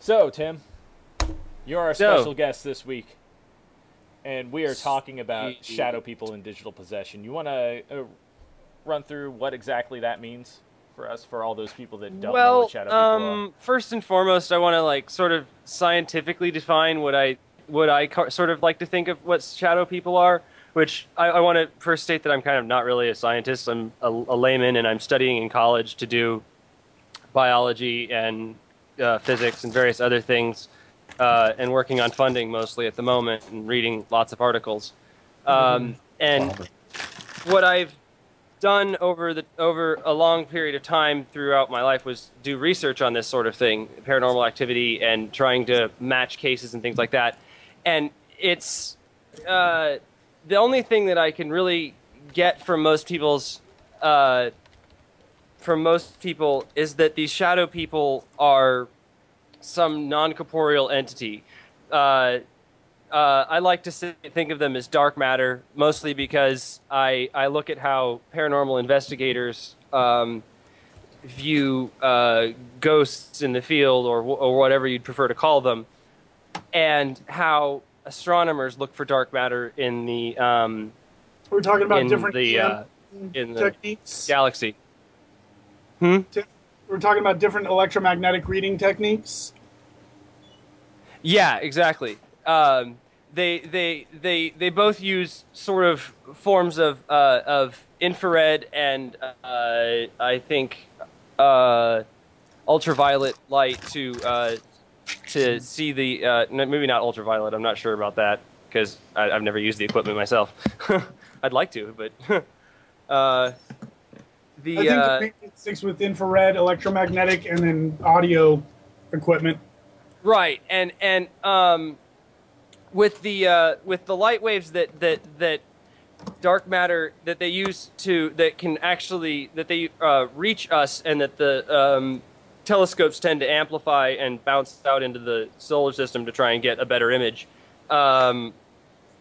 So, Tim, you're our So, special guest this week, and we are talking about shadow people in digital possession. You want to run through what exactly that means for us, for all those people that don't know what well, shadow people are? first and foremost, I want to sort of scientifically define what I sort of like to think of what shadow people are. Which I want to first state that I'm kind of not really a scientist. I'm a layman, and I'm studying in college to do biology and physics and various other things, and working on funding mostly at the moment and reading lots of articles. And what I've done over a long period of time throughout my life was do research on this sort of thing, paranormal activity, and trying to match cases and things like that. And it's the only thing that I can really get from most people is that these shadow people are some non-corporeal entity. I like to think of them as dark matter, mostly because I look at how paranormal investigators view ghosts in the field, or whatever you'd prefer to call them, and how astronomers look for dark matter in the We're talking about in different the in the techniques. galaxy. Hmm? We're talking about different electromagnetic reading techniques. Yeah, exactly. They both use sort of forms of infrared and I think ultraviolet light to see the maybe not ultraviolet. I'm not sure about that because I've never used the equipment myself. I'd like to, but I think the main sticks with infrared, electromagnetic, and then audio equipment. right, and with the light waves that dark matter that they use that can actually reach us, and that the telescopes tend to amplify and bounce out into the solar system to try and get a better image. I'm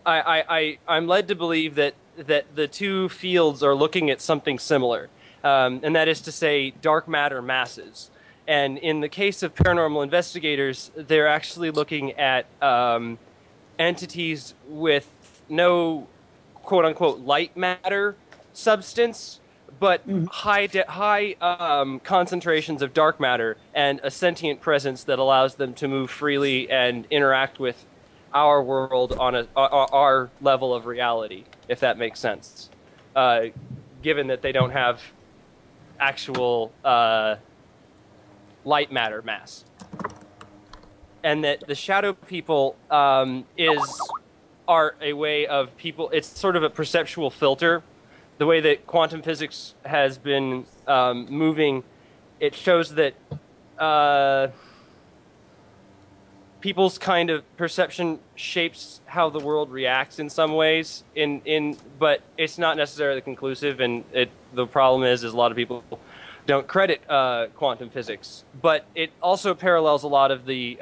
led to believe that the two fields are looking at something similar, and that is to say dark matter masses. And in the case of paranormal investigators, they're actually looking at entities with no quote-unquote light matter substance, but high concentrations of dark matter and a sentient presence that allows them to move freely and interact with our world on our level of reality, if that makes sense. Given that they don't have actual light matter mass. And that the shadow people are a way of people. It's sort of a perceptual filter. The way that quantum physics has been moving, it shows that people's kind of perception shapes how the world reacts in some ways. But it's not necessarily conclusive, and the problem is a lot of people don't credit quantum physics. But it also parallels a lot of the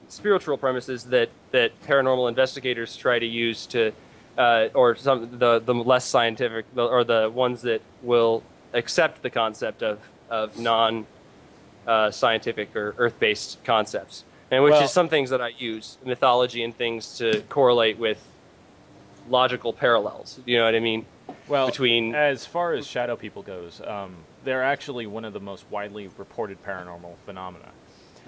spiritual premises that paranormal investigators try to use to, or the less scientific, or the ones that will accept the concept of non scientific or earth-based concepts, and which is some things that I use mythology and things to correlate with logical parallels. You know what I mean? Well, between as far as shadow people goes, they're actually one of the most widely reported paranormal phenomena,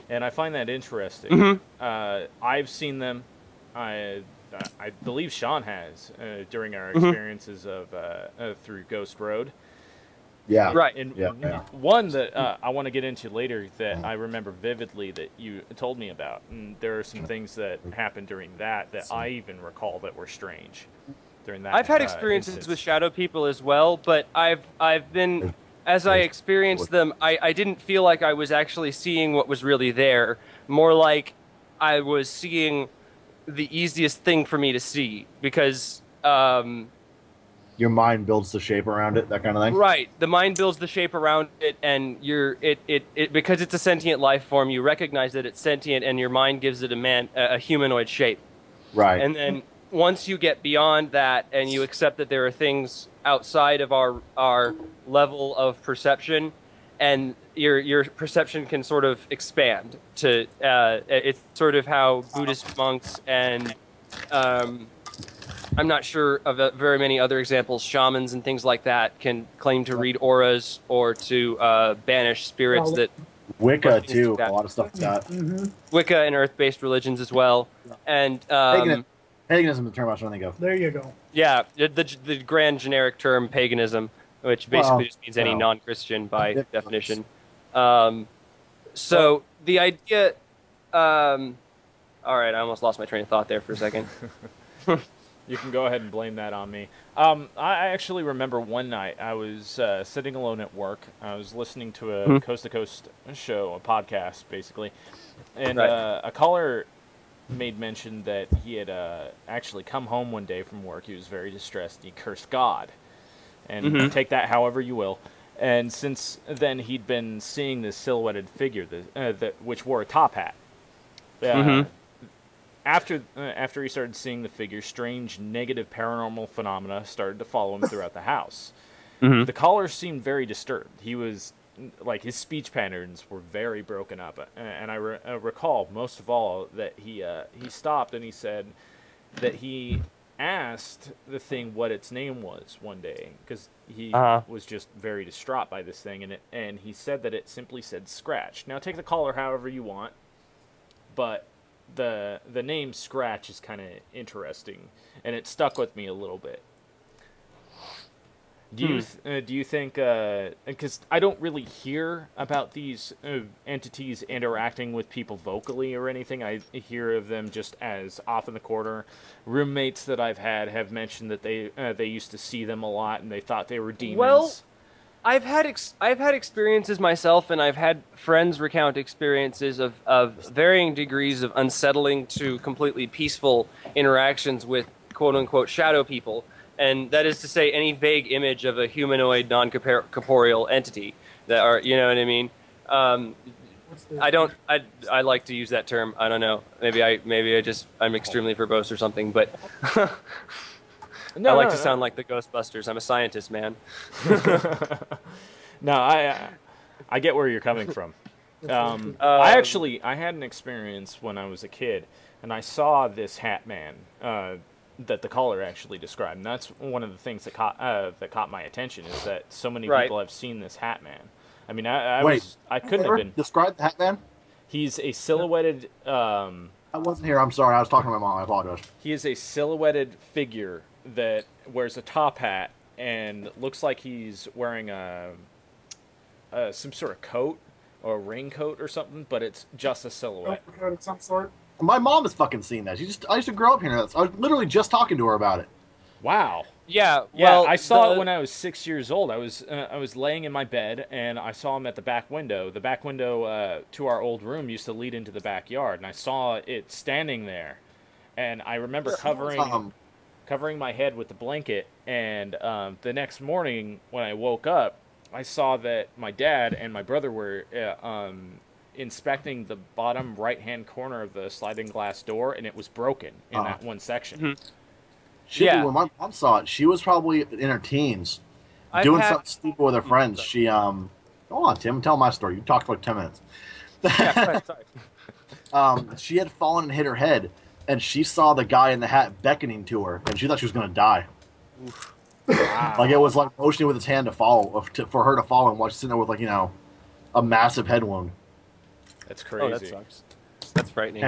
and I find that interesting. I've seen them. I believe Sean has during our experiences of through Ghost Road. Yeah. Right. And Yeah. one that I want to get into later that I remember vividly that you told me about, and there are some things that happened during that I even recall that were strange during that. I've had experiences with shadow people as well, but I've been, as I experienced them, I didn't feel like I was actually seeing what was really there. More like I was seeing the easiest thing for me to see, because Your mind builds the shape around it, that kind of thing. right, the mind builds the shape around it, and because it's a sentient life form, you recognize that it's sentient, and your mind gives it a humanoid shape. Right. And then once you get beyond that and you accept that there are things outside of our level of perception, and your perception can sort of expand to it's sort of how Buddhist monks and I'm not sure of very many other examples, shamans and things like that can claim to read auras or to banish spirits that Wicca too, a lot of stuff like that. Mm-hmm. Wicca and earth-based religions as well, and paganism is the term I was trying to think of. There you go. yeah, the grand generic term paganism, which basically just means any non-Christian by definition. So the idea, all right, I almost lost my train of thought there for a second. You can go ahead and blame that on me. I actually remember one night I was sitting alone at work. I was listening to a coast-to-coast show, a podcast, basically. And a caller made mention that he had actually come home one day from work. He was very distressed. He cursed God. And take that however you will. And since then, he'd been seeing this silhouetted figure which wore a top hat. After he started seeing the figure, strange negative paranormal phenomena started to follow him throughout the house. The caller seemed very disturbed. He was, like, his speech patterns were very broken up. And I recall, most of all, that he stopped and he said that he asked the thing what its name was one day, because he was just very distraught by this thing, and he said that it simply said Scratch. Now, take the caller however you want, but the name Scratch is kind of interesting, and it stuck with me a little bit. Do you think, because I don't really hear about these entities interacting with people vocally or anything. I hear of them just as off in the corner. Roommates that I've had have mentioned that they used to see them a lot and they thought they were demons. Well, I've had experiences myself, and I've had friends recount experiences of varying degrees of unsettling to completely peaceful interactions with quote-unquote shadow people. And that is to say, any vague image of a humanoid, non-corporeal entity that are, you know what I mean? I like to use that term. I don't know. Maybe I'm extremely verbose or something, but I like to sound like the Ghostbusters. I'm a scientist, man. No, I get where you're coming from. I had an experience when I was a kid, and I saw this Hat Man. That the caller actually described, and that's one of the things that caught my attention, is that so many people have seen this Hat Man. I mean, I couldn't have been. Describe the Hat Man. He's a silhouetted. I wasn't here. I'm sorry. I was talking to my mom. I apologize. He is a silhouetted figure that wears a top hat and looks like he's wearing some sort of coat or a raincoat or something, but it's just a silhouette. Of some sort. My mom has fucking seen that. I used to grow up here. I was literally just talking to her about it. Wow. Yeah. Well, I saw it when I was 6 years old. I was laying in my bed and I saw him at the back window. The back window to our old room used to lead into the backyard, and I saw it standing there. And I remember covering my head with the blanket. And the next morning when I woke up, I saw that my dad and my brother were inspecting the bottom right-hand corner of the sliding glass door, and it was broken in that one section. When my mom saw it, she was probably in her teens, doing something stupid with her friends. She, go on, Tim, tell my story. You talked for like 10 minutes. Yeah, sorry. She had fallen and hit her head, and she saw the guy in the hat beckoning to her, and she thought she was going to die. Wow. Like, it was like motioning with his hand to follow, for her to follow him while she's sitting there with, like, a massive head wound. That's crazy. Oh, that sucks. That's frightening.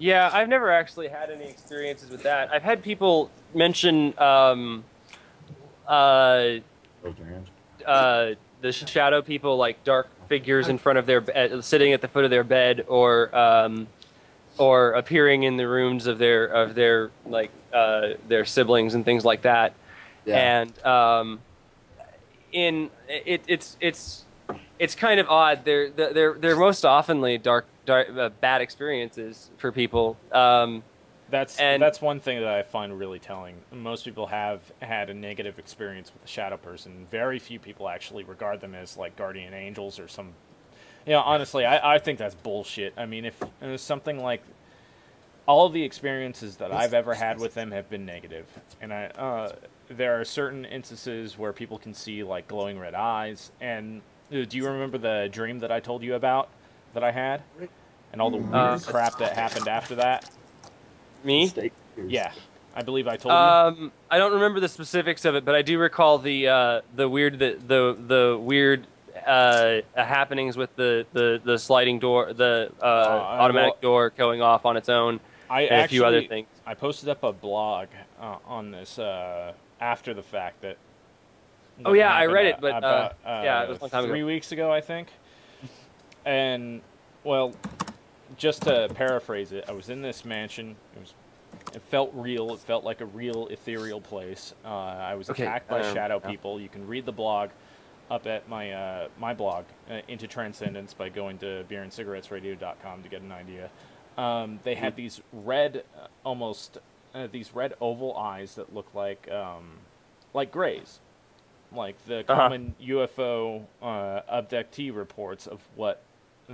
Yeah, I've never actually had any experiences with that. I've had people mention the shadow people, like dark figures in front of their sitting at the foot of their bed, or appearing in the rooms of their siblings and things like that. Yeah. And it's kind of odd. They're most oftenly bad experiences for people. That's one thing that I find really telling. Most people have had a negative experience with a shadow person. Very few people actually regard them as like guardian angels or some. Honestly, I think that's bullshit. I mean, if something like all of the experiences that I've ever had with them have been negative, and there are certain instances where people can see like glowing red eyes. And do you remember the dream that I told you about that I had, and all the weird crap that happened after that? Me? Yeah, I believe I told you. I don't remember the specifics of it, but I do recall the weird happenings with the sliding door, the automatic door going off on its own, and a few other things. I posted up a blog on this after the fact that. Oh yeah, I read it, but about, yeah, it was a long time ago. 3 weeks ago, I think. And well, just to paraphrase it, I was in this mansion. It felt real. It felt like a real ethereal place. I was attacked by shadow people. You can read the blog up at my my blog, Into Transcendence, by going to beerandcigarettesradio.com to get an idea. They had these red, these red oval eyes that look like grays, like the common UFO abductee reports of what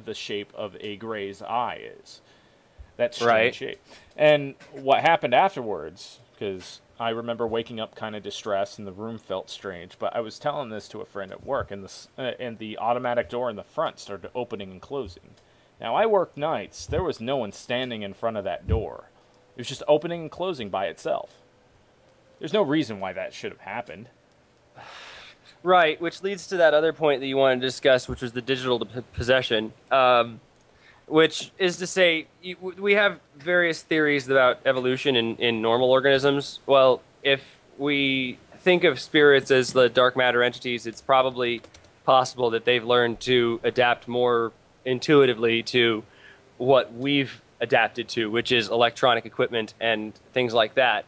the shape of a gray's eye is. That strange shape. And what happened afterwards, because I remember waking up kind of distressed and the room felt strange, but I was telling this to a friend at work, and the automatic door in the front started opening and closing. Now, I worked nights. There was no one standing in front of that door. It was just opening and closing by itself. There's no reason why that should have happened. Right, which leads to that other point that you wanted to discuss, which was the digital possession. Which is to say, we have various theories about evolution in normal organisms. Well, if we think of spirits as the dark matter entities, it's probably possible that they've learned to adapt more intuitively to what we've adapted to, which is electronic equipment and things like that.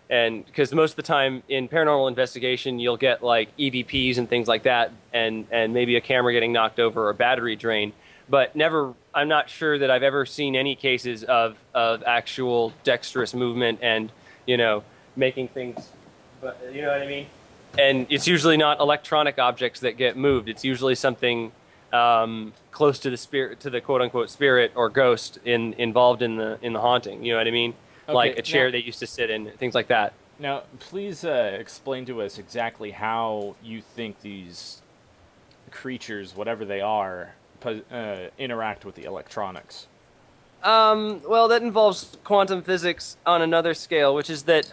And because most of the time in paranormal investigation, you'll get like EVPs and things like that, and maybe a camera getting knocked over or a battery drain. But never, I'm not sure that I've ever seen any cases of actual dexterous movement and, making things, but you know what I mean? And it's usually not electronic objects that get moved. It's usually something close to the spirit, to the quote unquote spirit or ghost involved in the haunting. You know what I mean? Okay, like a chair they used to sit in, things like that. Now, please explain to us exactly how you think these creatures, whatever they are, interact with the electronics. Well, that involves quantum physics on another scale, which is that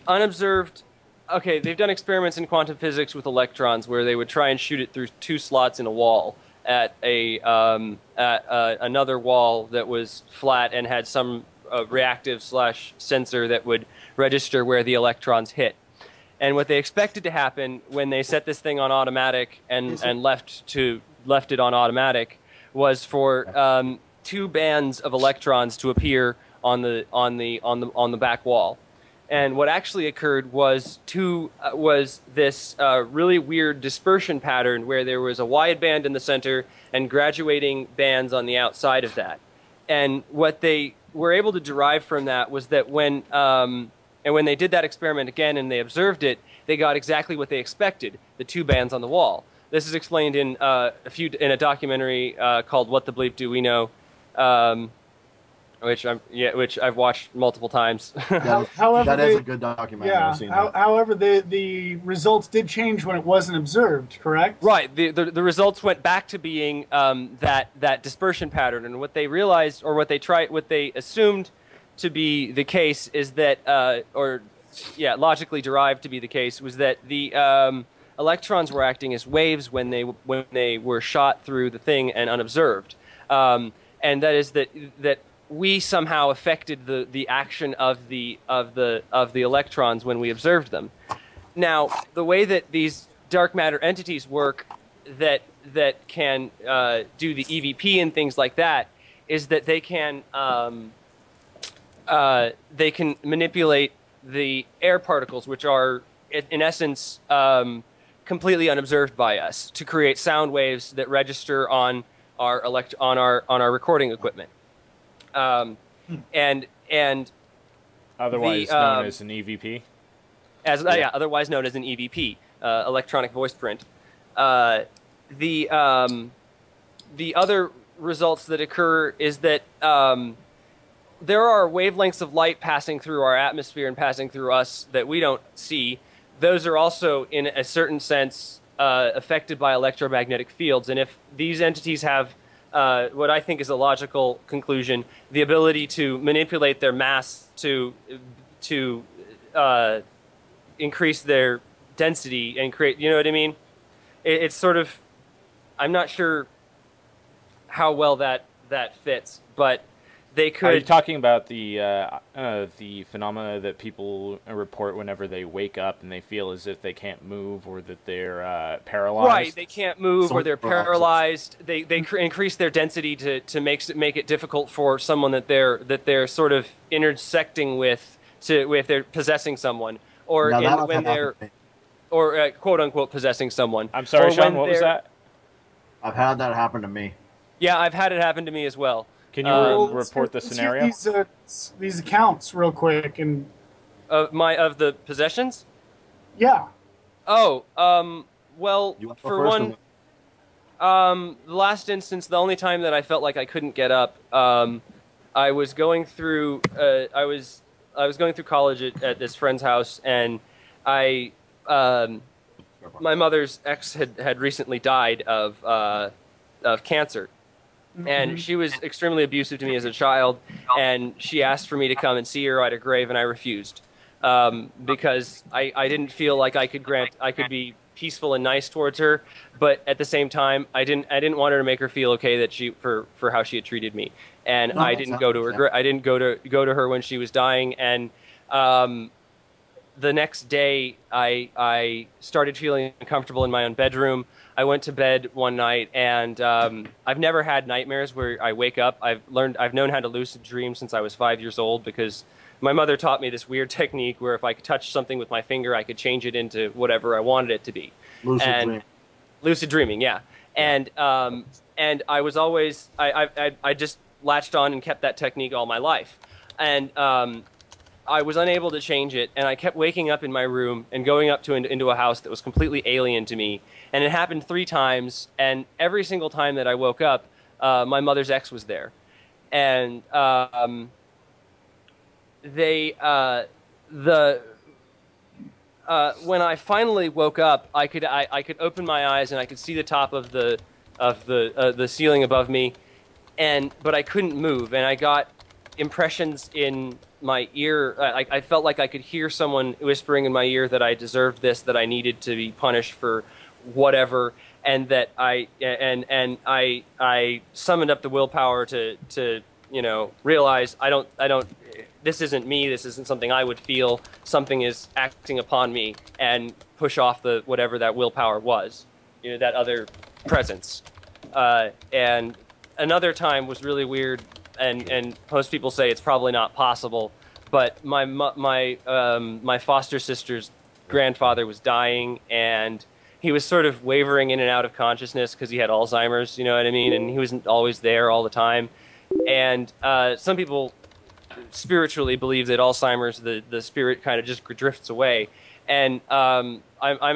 unobserved. Okay, they've done experiments in quantum physics with electrons where they would try and shoot it through 2 slots in a wall at another wall that was flat and had some reactive / sensor that would register where the electrons hit. And what they expected to happen when they set this thing on automatic and left it on automatic was for 2 bands of electrons to appear on the back wall. And what actually occurred was this really weird dispersion pattern where there was a wide band in the center and graduating bands on the outside of that. And what they were able to derive from that was that when they did that experiment again and they observed it, they got exactly what they expected: the 2 bands on the wall. This is explained in a documentary called "What the Bleep Do We Know," which I've watched multiple times. However, that is a good documentary. Yeah. I've seen that. However, the results did change when it wasn't observed. Correct? Right. The results went back to being that dispersion pattern, and what they realized, or what they assumed to be the case, is that, logically derived to be the case, was that the electrons were acting as waves when they were shot through the thing and unobserved, and that is that we somehow affected the action of the electrons when we observed them. Now, the way that these dark matter entities work that can do the EVP and things like that is that they can manipulate the air particles, which are in essence completely unobserved by us, to create sound waves that register on our recording equipment. And otherwise known as an EVP. Otherwise known as an EVP, electronic voice print. The other results that occur is that there are wavelengths of light passing through our atmosphere and passing through us that we don't see. Those are also, in a certain sense, affected by electromagnetic fields. And if these entities have what I think is a logical conclusion, the ability to manipulate their mass to increase their density and create, you know what I mean? It's sort of, I'm not sure how well that fits, but they could. Are you talking about the phenomena that people report whenever they wake up and they feel as if they can't move or that they're paralyzed? Right, they can't move or they're paralyzed. They increase their density to make it difficult for someone that they're sort of intersecting with if they're possessing someone or when they're or quote unquote possessing someone. I'm sorry, Sean. What was that? I've had that happen to me. Yeah, I've had it happen to me as well. Can you report the scenario? These accounts real quick and of the possessions. Yeah. Oh, well, for one, the last instance, the only time that I felt like I couldn't get up, I was going through I was going through college at this friend's house, and my mother's ex had recently died of cancer. And she was extremely abusive to me as a child, and she asked for me to come and see her at her grave, and I refused because I didn't feel like I could be peaceful and nice towards her, but at the same time I didn't want her to make her feel okay that for how she had treated me, and I didn't go to her. I didn't go to her when she was dying, and the next day I started feeling uncomfortable in my own bedroom. I went to bed one night, and I've never had nightmares where I wake up. I've known how to lucid dream since I was 5 years old because my mother taught me this weird technique where if I could touch something with my finger, I could change it into whatever I wanted it to be. Lucid dreaming, yeah. And I was always I just latched on and kept that technique all my life, and I was unable to change it, and I kept waking up in my room and going up into a house that was completely alien to me. And it happened 3 times, and every single time that I woke up, my mother's ex was there. And when I finally woke up, I could open my eyes and I could see the top of the ceiling above me, but I couldn't move, and I got impressions in my ear. I felt like I could hear someone whispering in my ear that I deserved this, that I needed to be punished for whatever, and that I summoned up the willpower to realize I don't this isn't me, this isn't something I would feel, something is acting upon me, and push off the whatever that willpower was, that other presence. And another time was really weird, and most people say it's probably not possible, but my foster sister's grandfather was dying, and he was sort of wavering in and out of consciousness because he had Alzheimer's, you know what I mean? And he wasn't always there all the time. And some people spiritually believe that Alzheimer's, the spirit kind of just drifts away. And I'm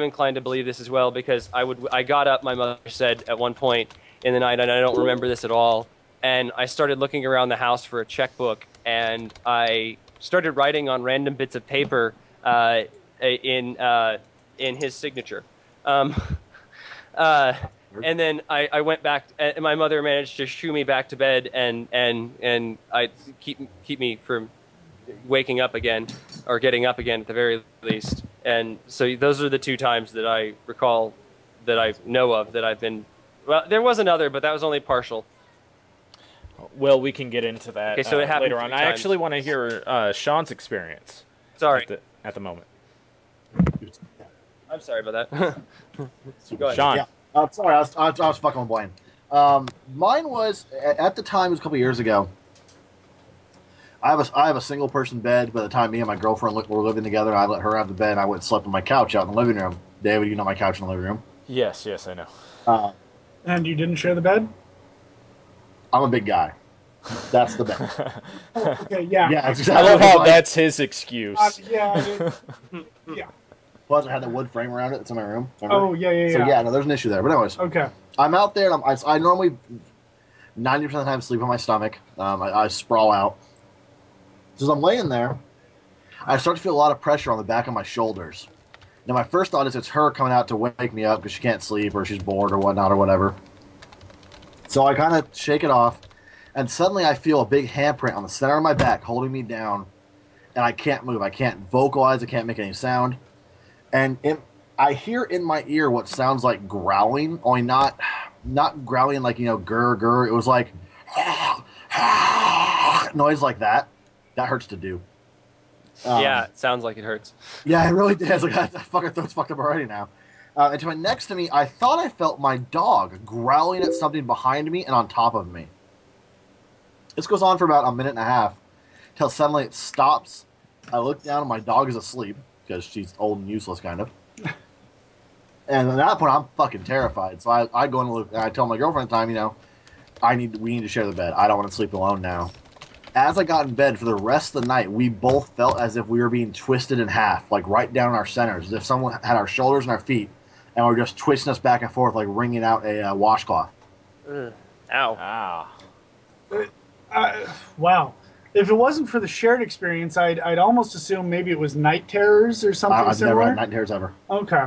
inclined to believe this as well because I got up, my mother said, at one point in the night, and I don't remember this at all, and I started looking around the house for a checkbook, and I started writing on random bits of paper in his signature. And then I went back, and my mother managed to shoo me back to bed, and I keep me from waking up again, or getting up again at the very least. And so those are the 2 times that I recall, that I know of, that I've been. Well, there was another, but that was only partial. Well, we can get into that okay, so it happened later on. I actually want to hear Sean's experience. Sorry. At the moment. I'm sorry about that. Go ahead. Sean. Yeah. Sorry, I was fucking with Bowen. Mine was, at the time, it was a couple years ago. I have a single person bed. By the time me and my girlfriend were living together, I let her have the bed, and I went and slept on my couch out in the living room. David, you know my couch in the living room? Yes, I know. And you didn't share the bed? I'm a big guy. That's the bed. Okay, yeah. Yeah, exactly. I love how that's his excuse. Yeah. Plus, I had the wood frame around it. That's in my room. Remember? Oh, yeah. So, yeah, no, there's an issue there. But anyways. Okay. I'm out there, and I normally, 90% of the time, sleep on my stomach. I sprawl out. So as I'm laying there, I start to feel a lot of pressure on the back of my shoulders. Now, my first thought is it's her coming out to wake me up because she can't sleep or she's bored or whatnot or whatever. So I kind of shake it off, and suddenly I feel a big handprint on the center of my back holding me down, and I can't move. I can't vocalize. I can't make any sound. And I hear in my ear what sounds like growling, only not growling like, grr, grr. It was like noise like that. That hurts to do. Yeah, it sounds like it hurts. Yeah, it really does. Like, that fucking throat's fucked up already now. And to my next to me, I thought I felt my dog growling at something behind me and on top of me. This goes on for about a minute and a half, till suddenly it stops. I look down and my dog is asleep, because she's old and useless, kind of. And at that point, I'm fucking terrified. So I go and look, and I tell my girlfriend at the time, we need to share the bed. I don't want to sleep alone now. As I got in bed for the rest of the night, we both felt as if we were being twisted in half, like right down our centers, as if someone had our shoulders and our feet, and were just twisting us back and forth, like wringing out a washcloth. Ow. Ah. Wow. If it wasn't for the shared experience, I'd almost assume maybe it was night terrors or something I've similar. never had night terrors ever. Okay.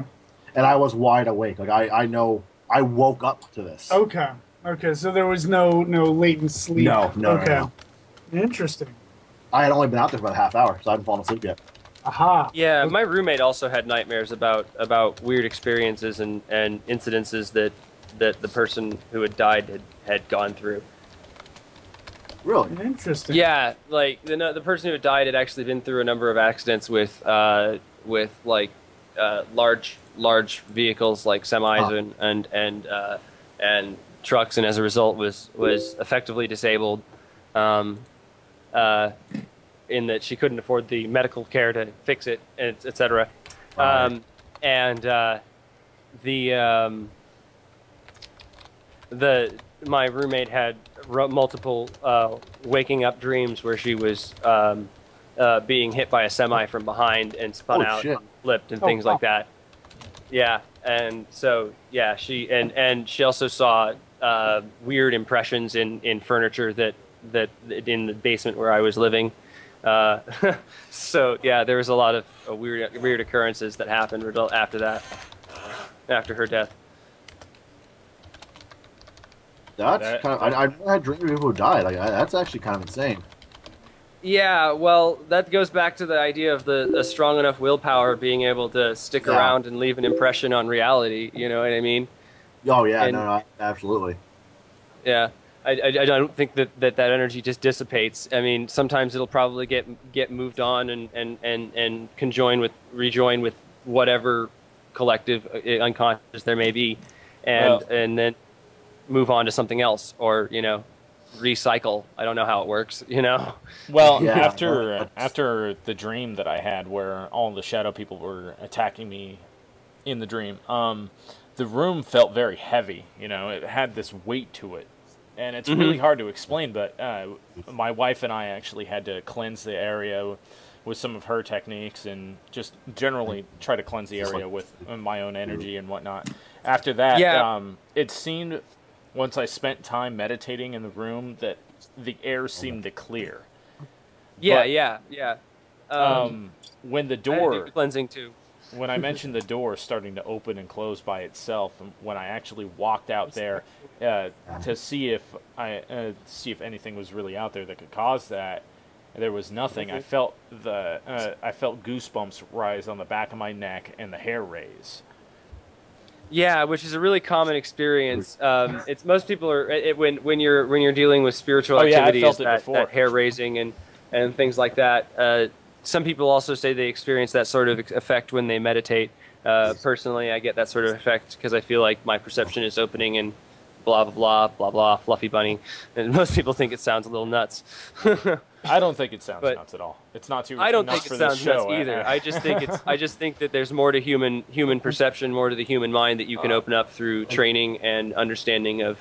And I was wide awake. Like, I know I woke up to this. Okay. Okay. So there was no latent sleep. No. Okay. No. Interesting. I had only been out there for about a half hour, so I hadn't fallen asleep yet. Aha. Yeah, my roommate also had nightmares about weird experiences and incidences that the person who had died had gone through. Really? Interesting. Yeah, like the person who had died had actually been through a number of accidents with large vehicles like semis and trucks, and as a result was effectively disabled. In that she couldn't afford the medical care to fix it, etc. Right. My roommate had multiple waking up dreams where she was being hit by a semi from behind and spun out shit. and flipped and things like that. Yeah, and so she also saw weird impressions in furniture that in the basement where I was living. So yeah, there was a lot of weird occurrences that happened after her death. That's kind of. I never had dreams of people who died. Like, that's actually kind of insane. Yeah, well, that goes back to the idea of the strong enough willpower being able to stick around and leave an impression on reality. You know what I mean? Oh yeah, no, absolutely. Yeah. I don't think that energy just dissipates. I mean, sometimes it'll probably get moved on and rejoin with whatever collective unconscious there may be, and then move on to something else, or recycle. I don't know how it works. Well, Yeah, after the dream that I had, where all the shadow people were attacking me in the dream, the room felt very heavy. It had this weight to it. And it's really hard to explain, but my wife and I actually had to cleanse the area with some of her techniques and just generally try to cleanse the area with my own energy and whatnot. After that, it seemed, once I spent time meditating in the room, that the air seemed to clear. Yeah. When the I had door... deep cleansing too. When I mentioned the door starting to open and close by itself, and when I actually walked out there to see if anything was really out there that could cause that, there was nothing. I felt goosebumps rise on the back of my neck and the hair raise. Yeah, which is a really common experience. It's most people when you're dealing with spiritual activities, that hair raising and things like that. Some people also say they experience that sort of effect when they meditate. Personally, I get that sort of effect because I feel like my perception is opening and blah, blah, blah, blah, blah, fluffy bunny. And most people think it sounds a little nuts. I don't think it sounds nuts at all. It's not too. I don't think it sounds nuts either. I just think that there's more to human perception, more to the human mind that you can open up through training and understanding of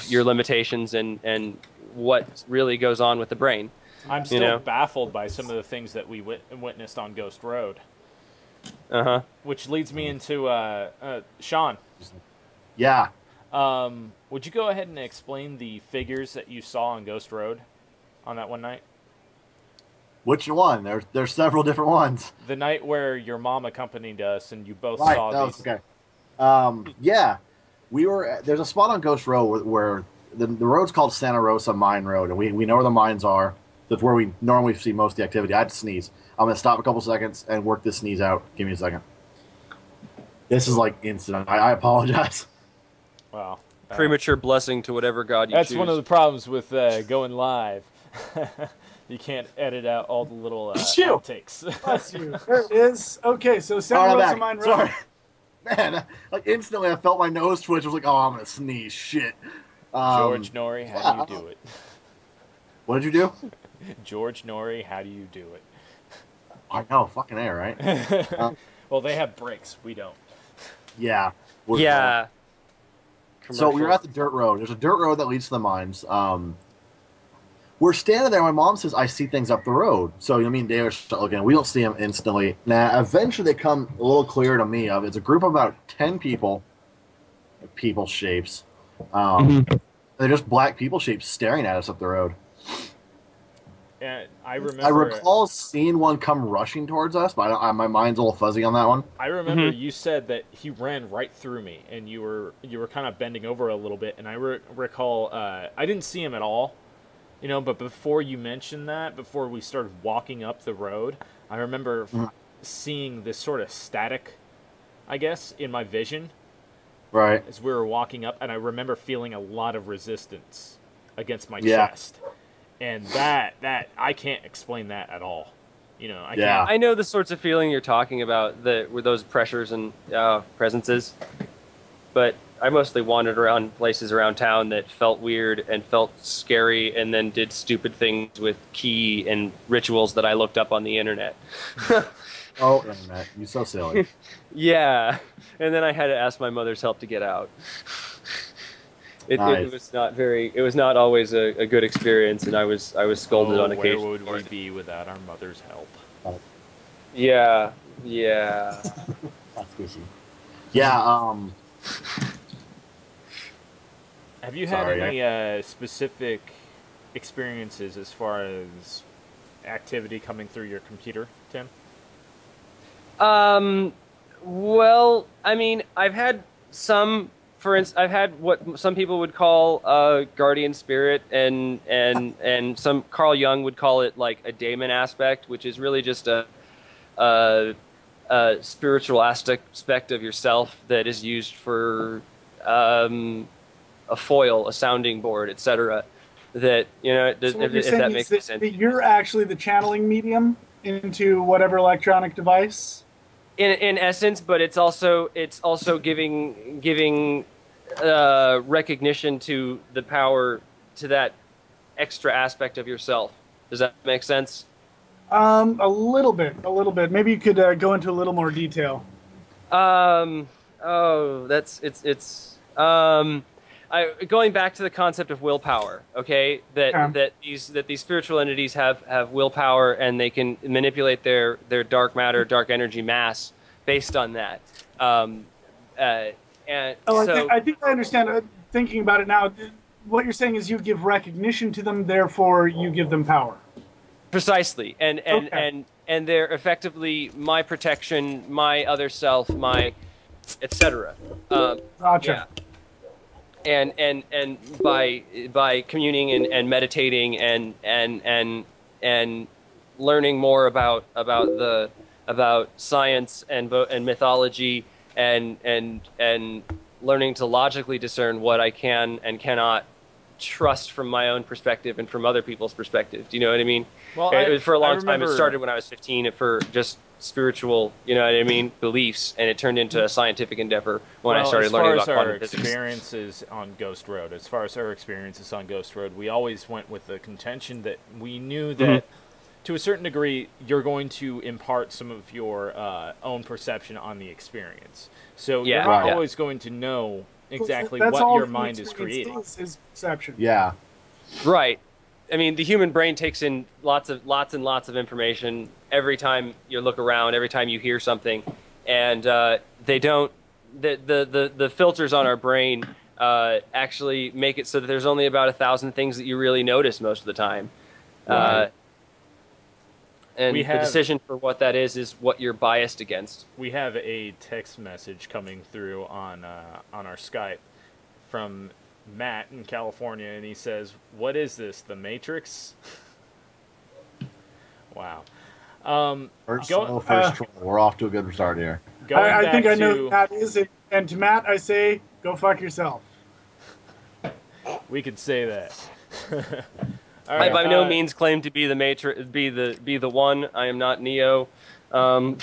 your limitations and what really goes on with the brain. I'm still baffled by some of the things that we witnessed on Ghost Road. Which leads me into Sean. Yeah. Would you go ahead and explain the figures that you saw on Ghost Road on that one night? Which one? There's several different ones. The night where your mom accompanied us and you both Right. saw That these. was okay. Yeah, we were. There's a spot on Ghost Road where the road's called Santa Rosa Mine Road, and we know where the mines are. That's where we normally see most of the activity. I had to sneeze. I'm gonna stop a couple seconds and work this sneeze out. Give me a second. This is like instant. I apologize. Wow. Premature blessing to whatever god you That's choose. one of the problems with going live. You can't edit out all the little outtakes. Bless you. There it is. Okay, so All Santa right, I'm Rosa back. Mine Road. Sorry, man. Like instantly, I felt my nose twitch. I was like, "Oh, I'm gonna sneeze." Shit. George Norrie, how do you do it? What did you do? George Norrie, how do you do it? I know, fucking A, right? Well, they have brakes. We don't. Yeah. Yeah. So we were Commercial. at the dirt road. There's a dirt road that leads to the mines. We're standing there. My mom says, "I see things up the road." So me and Dave start looking. We don't see them instantly. Now, eventually, they come a little clearer to me. It's a group of about 10 people, people shapes. They're just black people shapes staring at us up the road. And I remember. I recall seeing one come rushing towards us, but my mind's a little fuzzy on that one. I remember you said that he ran right through me, and you were kind of bending over a little bit, and I recall I didn't see him at all, but before you mentioned that, before we started walking up the road, I remember seeing this sort of static, I guess, in my vision Right. as we were walking up, and I remember feeling a lot of resistance against my Yeah. chest, and that I can't explain that at all. I Yeah. can't. I know the sorts of feeling you're talking about with those pressures and presences, but I mostly wandered around places around town that felt weird and felt scary, and then did stupid things with key and rituals that I looked up on the internet. Oh, internet. You're so silly. Yeah, and then I had to ask my mother's help to get out. Nice. It was not very. It was not always a good experience, and I was scolded on Where occasion. would we be without our mother's help? Yeah. That's squishy. Yeah. Have you had Sorry, any specific experiences as far as activity coming through your computer, Tim? Well, I mean, I've had some. For instance, I've had what some people would call a guardian spirit, and some Carl Jung would call it like a daemon aspect, which is really just a spiritual aspect of yourself that is used for a foil, a sounding board, etc. That So what you're if saying that is makes that, sense. that you're actually the channeling medium into whatever electronic device. In essence, but it's also giving recognition to the power, to that extra aspect of yourself. Does that make sense? A little bit. Maybe you could go into a little more detail. Going back to the concept of willpower, okay? That these spiritual entities have willpower, and they can manipulate their dark matter, dark energy mass based on that. I think I understand. Thinking about it now, what you're saying is you give recognition to them, therefore you give them power. Precisely, and they're effectively my protection, my other self, my etc. Gotcha. Yeah. And by communing and meditating and learning more about science and mythology and learning to logically discern what I can and cannot trust from my own perspective and from other people's perspective. Do you know what I mean? Well, For a long time, remember, it started when I was 15 for just spiritual, beliefs, and it turned into a scientific endeavor when I started learning about quantum physics. Experiences on Ghost Road, as far as our experiences on Ghost Road, we always went with the contention that we knew that, to a certain degree, you're going to impart some of your own perception on the experience. So you're not always going to know exactly That's what all your the mind is experience creating. is perception. Yeah. Right. I mean, the human brain takes in lots and lots of information every time you look around, every time you hear something, and they don't. The filters on our brain actually make it so that there's only about 1,000 things that you really notice most of the time. Right. And We the have- decision for what that is what you're biased against. We have a text message coming through on our Skype from Matt in California, and he says, "What is this? The Matrix?" Wow. First Go- troll. We're off to a good start here. Going I think back I know to- who Matt is, and to Matt I say, go fuck yourself. We could say that. All I right, by no means claim to be the Matrix, be the one. I am not Neo. Tim,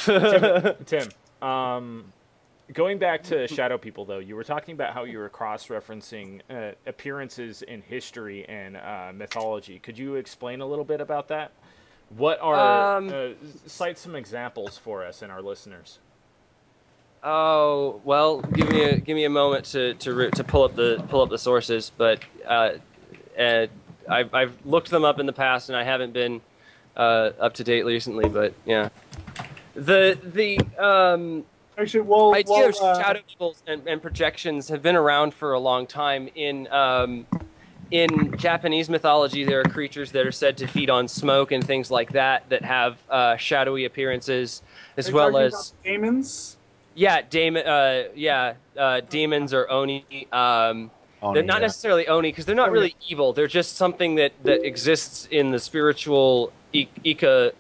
going back to Shadow People, though, you were talking about how you were cross-referencing appearances in history and mythology. Could you explain a little bit about that? What are cite some examples for us and our listeners? Oh well, give me a moment to pull up the sources, but I've looked them up in the past and I haven't been up to date recently. But yeah, the Actually, well, idea of shadow peoples and projections have been around for a long time. In Japanese mythology, there are creatures that are said to feed on smoke and things like that that have shadowy appearances, as well as demons. yeah, demons or oni. They're not necessarily oni because they're not really evil. They're just something that exists in the spiritual ecosystem.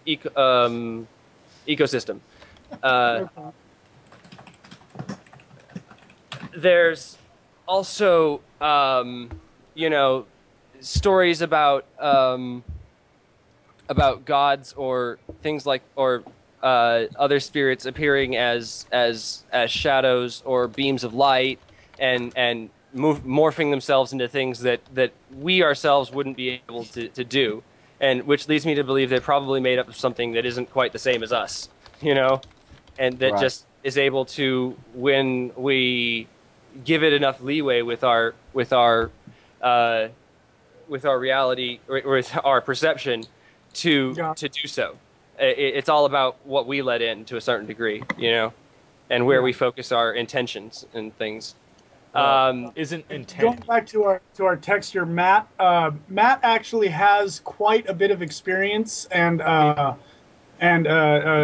There's also, stories about gods or things like other spirits appearing as shadows or beams of light and morphing themselves into things that we ourselves wouldn't be able to do, and which leads me to believe they're probably made up of something that isn't quite the same as us, and that just is able to, when we give it enough leeway with our reality or with our perception to do so. It's all about what we let in to a certain degree, and where we focus our intentions and things. Isn't intent Going back to our texter, Matt. Matt actually has quite a bit of experience and a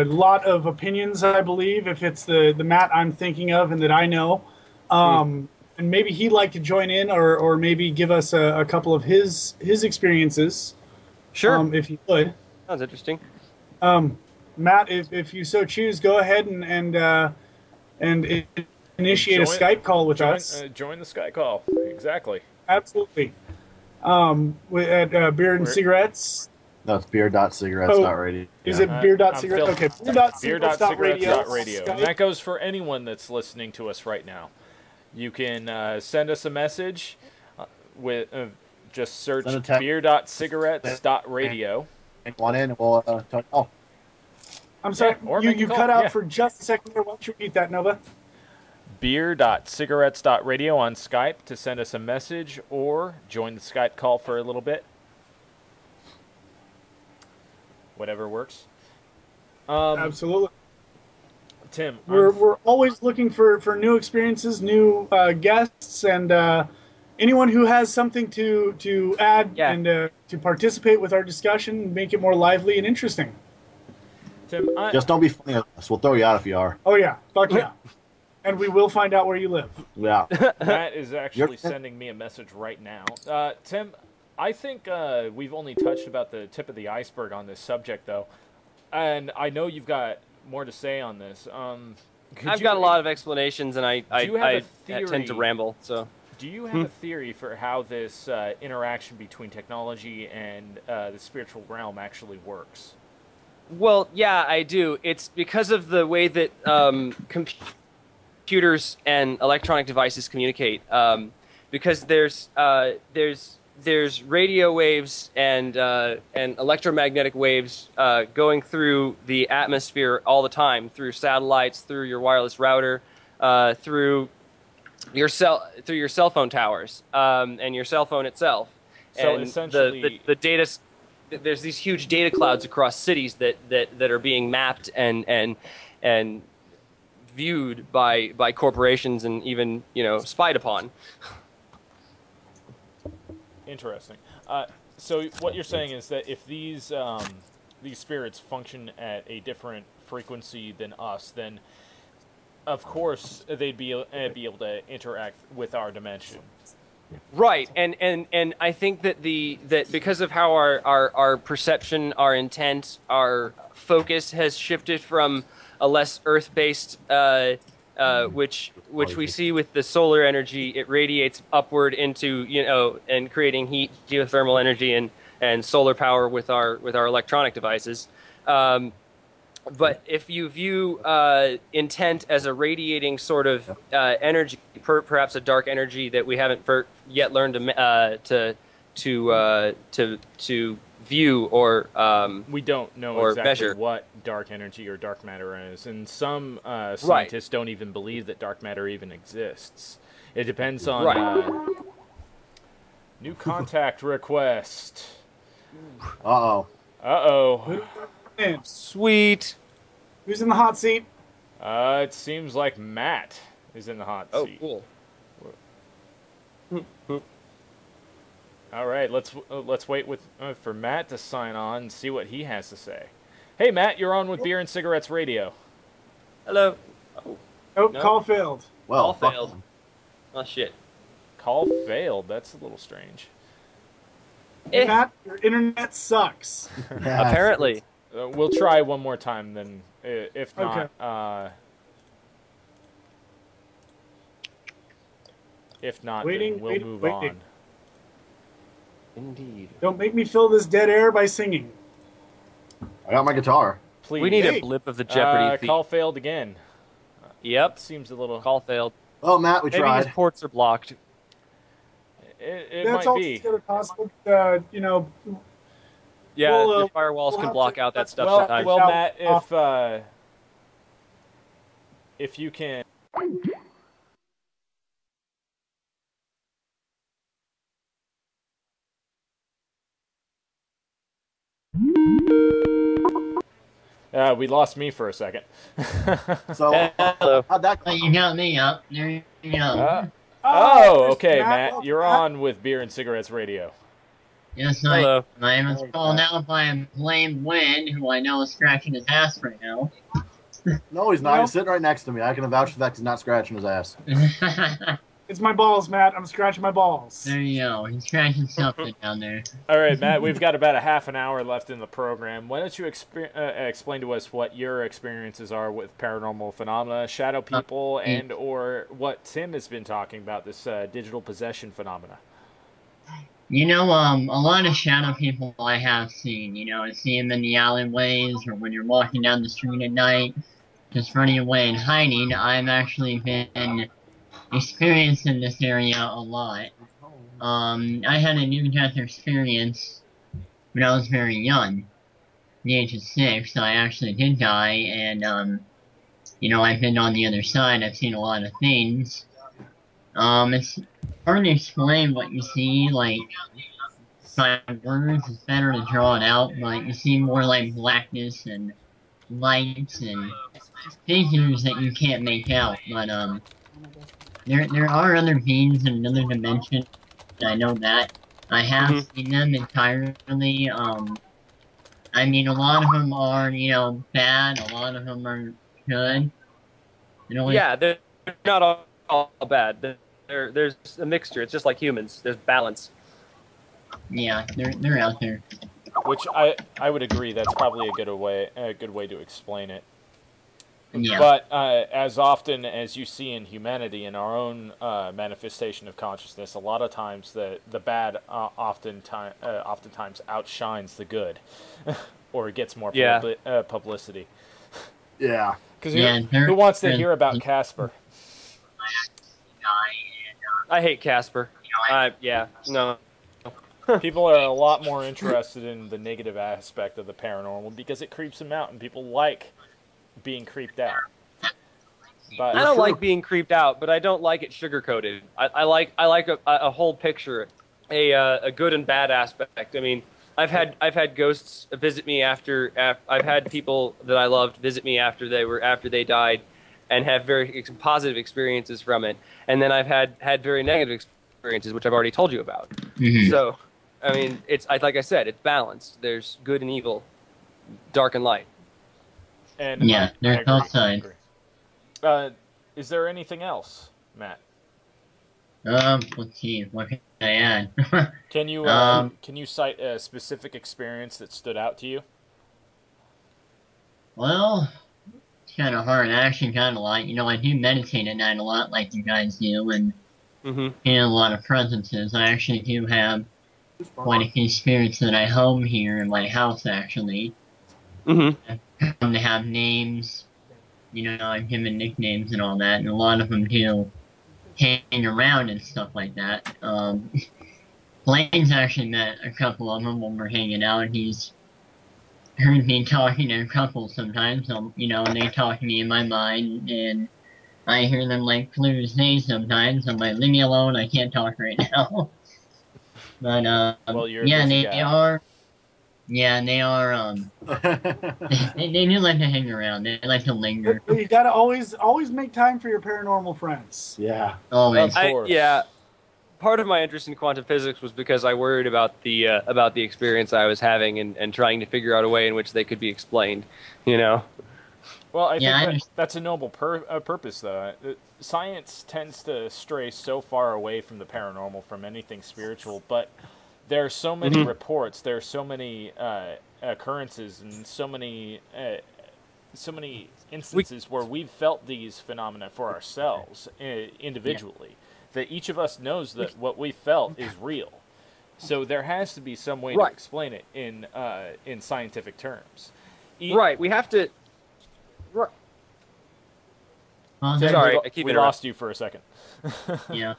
lot of opinions, I believe. If it's the Matt I'm thinking of and that I know, and maybe he'd like to join in or maybe give us a couple of his experiences. Sure, if you would. Sounds interesting. Matt, if you so choose, go ahead and initiate a Skype call with us. Join the Skype call. Exactly. Absolutely. At Beer and Cigarettes. No, it's beer.cigarettes.radio. Is it beer.cigarettes? Okay, beer.cigarettes.radio. And that goes for anyone that's listening to us right now. You can send us a message with just search beer.cigarettes.radio. One in, and we'll talk. Oh, I'm sorry, you cut out for just a second there. Why don't you repeat that, Nova? Beer.cigarettes.radio on Skype to send us a message or join the Skype call for a little bit. Whatever works. Absolutely. Tim, we're always looking for new experiences, new guests, and anyone who has something to add and to participate with our discussion, make it more lively and interesting. Tim, just don't be funny with us. We'll throw you out if you are. Oh yeah, fuck yeah. And we will find out where you live. Yeah. Matt is actually sending me a message right now. Tim, I think we've only touched about the tip of the iceberg on this subject, though. And I know you've got more to say on this. I've got a lot of explanations, and I tend to ramble. So, do you have a theory for how this interaction between technology and the spiritual realm actually works? Well, yeah, I do. It's because of the way that computers and electronic devices communicate. Because there's radio waves and electromagnetic waves going through the atmosphere all the time, through satellites, through your wireless router, through your cell phone towers, and your cell phone itself. So and essentially, the data, there's these huge data clouds across cities that are being mapped and viewed by corporations and even spied upon. Interesting. So what you're saying is that if these these spirits function at a different frequency than us, then of course they'd be able to interact with our dimension. Right, and I think that that because of how our perception, our intent, our focus has shifted from a less Earth-based, which we see with the solar energy, it radiates upward into, you know, and creating heat, geothermal energy, and solar power with our electronic devices. But if you view intent as a radiating sort of energy, perhaps a dark energy that we haven't yet learned to view or we don't know or exactly measure what dark energy or dark matter is, and some scientists don't even believe that dark matter even exists. It depends on new contact request. Uh-oh. Sweet. Who's in the hot seat? It seems like Matt is in the hot seat. Oh, cool. All right, let's wait for Matt to sign on and see what he has to say. Hey, Matt, you're on with Beer and Cigarettes Radio. Hello. Oh, No. call failed. Well, Call failed. Oh shit. Call failed. That's a little strange. Matt, your internet sucks. Yeah. Apparently. We'll try one more time, then if not, Waiting, then we'll waiting, move waiting. on. Indeed. Don't make me fill this dead air by singing. I got my guitar. Please. We need a blip of the Jeopardy theme. Call failed again. Yep. Seems a little. Call failed. Oh, Matt, we Maybe tried. his ports are blocked. It That's might all be. possible. You know, Yeah, Well, the firewalls we'll can have block to- out that stuff Well, sometimes. well, Out. Matt, if you can. We lost me for a second. So, Hello. how'd that go? You got me up. There you go. Oh, okay, Matt, Matt. welcome You're back. on with Beer and Cigarettes Radio. Yes, Hello. I am called out by a lame Win, who I know is scratching his ass right now. No, he's not. No. He's sitting right next to me. I can vouch for that 'cause he's not scratching his ass. It's my balls, Matt. I'm scratching my balls. There you go. He's scratching something down there. All right, Matt, we've got about a half an hour left in the program. Why don't you explain to us what your experiences are with paranormal phenomena, shadow people, and or what Tim has been talking about, this digital possession phenomena? You know, a lot of shadow people I have seen. You know, I see them in the alleyways or when you're walking down the street at night, just running away and hiding. I've actually been experiencing this area a lot. I had a near-death experience when I was very young, the age of 6. I actually did die, and you know, I've been on the other side. I've seen a lot of things. It's hard to explain what you see, like, by words. It's better to draw it out, but you see more like blackness and lights and figures that you can't make out. But there are other beings in another dimension. I know that. I have seen them entirely. I mean, a lot of them are, you know, bad. A lot of them are good. You know, Yeah, they're not all bad. There's a mixture. It's just like humans. There's balance. yeah, they're out there. Which I would agree. That's probably a good way to explain it. Yeah. But as often as you see in humanity, in our own manifestation of consciousness, a lot of times the bad oftentimes outshines the good, or it gets more publicity. Yeah. Because Yeah, who wants to hear about Casper? I hate Casper. Yeah, no. People are a lot more interested in the negative aspect of the paranormal because it creeps them out, and people like being creeped out. But I don't like being creeped out, but I don't like it sugar-coated. I like a whole picture, a good and bad aspect. I mean, I've had ghosts visit me after I've had people that I loved visit me after they died, and have very positive experiences from it. And then I've had very negative experiences, which I've already told you about. Mhm. So, I mean, like I said, it's balanced. There's good and evil. dark and light. And Yeah, I there's agree, both I sides. agree. Is there anything else, Matt? Let's see, what can I add? Can you cite a specific experience that stood out to you? Well, it's kind of hard. I actually got a lot. You know, I do meditate at night a lot, like you guys do, and a lot of presences. I actually do have quite a few spirits that I home here in my house, actually. Come to have names. You know, I'm given nicknames and all that, and a lot of them do hang around and stuff like that. Blaine's actually met a couple of them when we're hanging out. He's heard me talking to a couple sometimes, you know, and they talk to me in my mind, and I hear them like clear as day sometimes. I'm like, leave me alone, I can't talk right now. But, Well, you're a yeah, busy they guy. are, yeah, they are, they do like to hang around. They like to linger. You gotta always make time for your paranormal friends. Yeah. Always. Of course. Yeah. Part of my interest in quantum physics was because I worried about the experience I was having and trying to figure out a way in which they could be explained, you know. Well, I Yeah, think that's a noble purpose, though. Science tends to stray so far away from the paranormal, from anything spiritual, but there are so many reports, there are so many occurrences, and so many instances where we've felt these phenomena for ourselves individually, that each of us knows that what we felt is real. So there has to be some way to explain it in scientific terms. Right. We have to. Sorry, I keep we interrupting. lost you for a second. Yeah.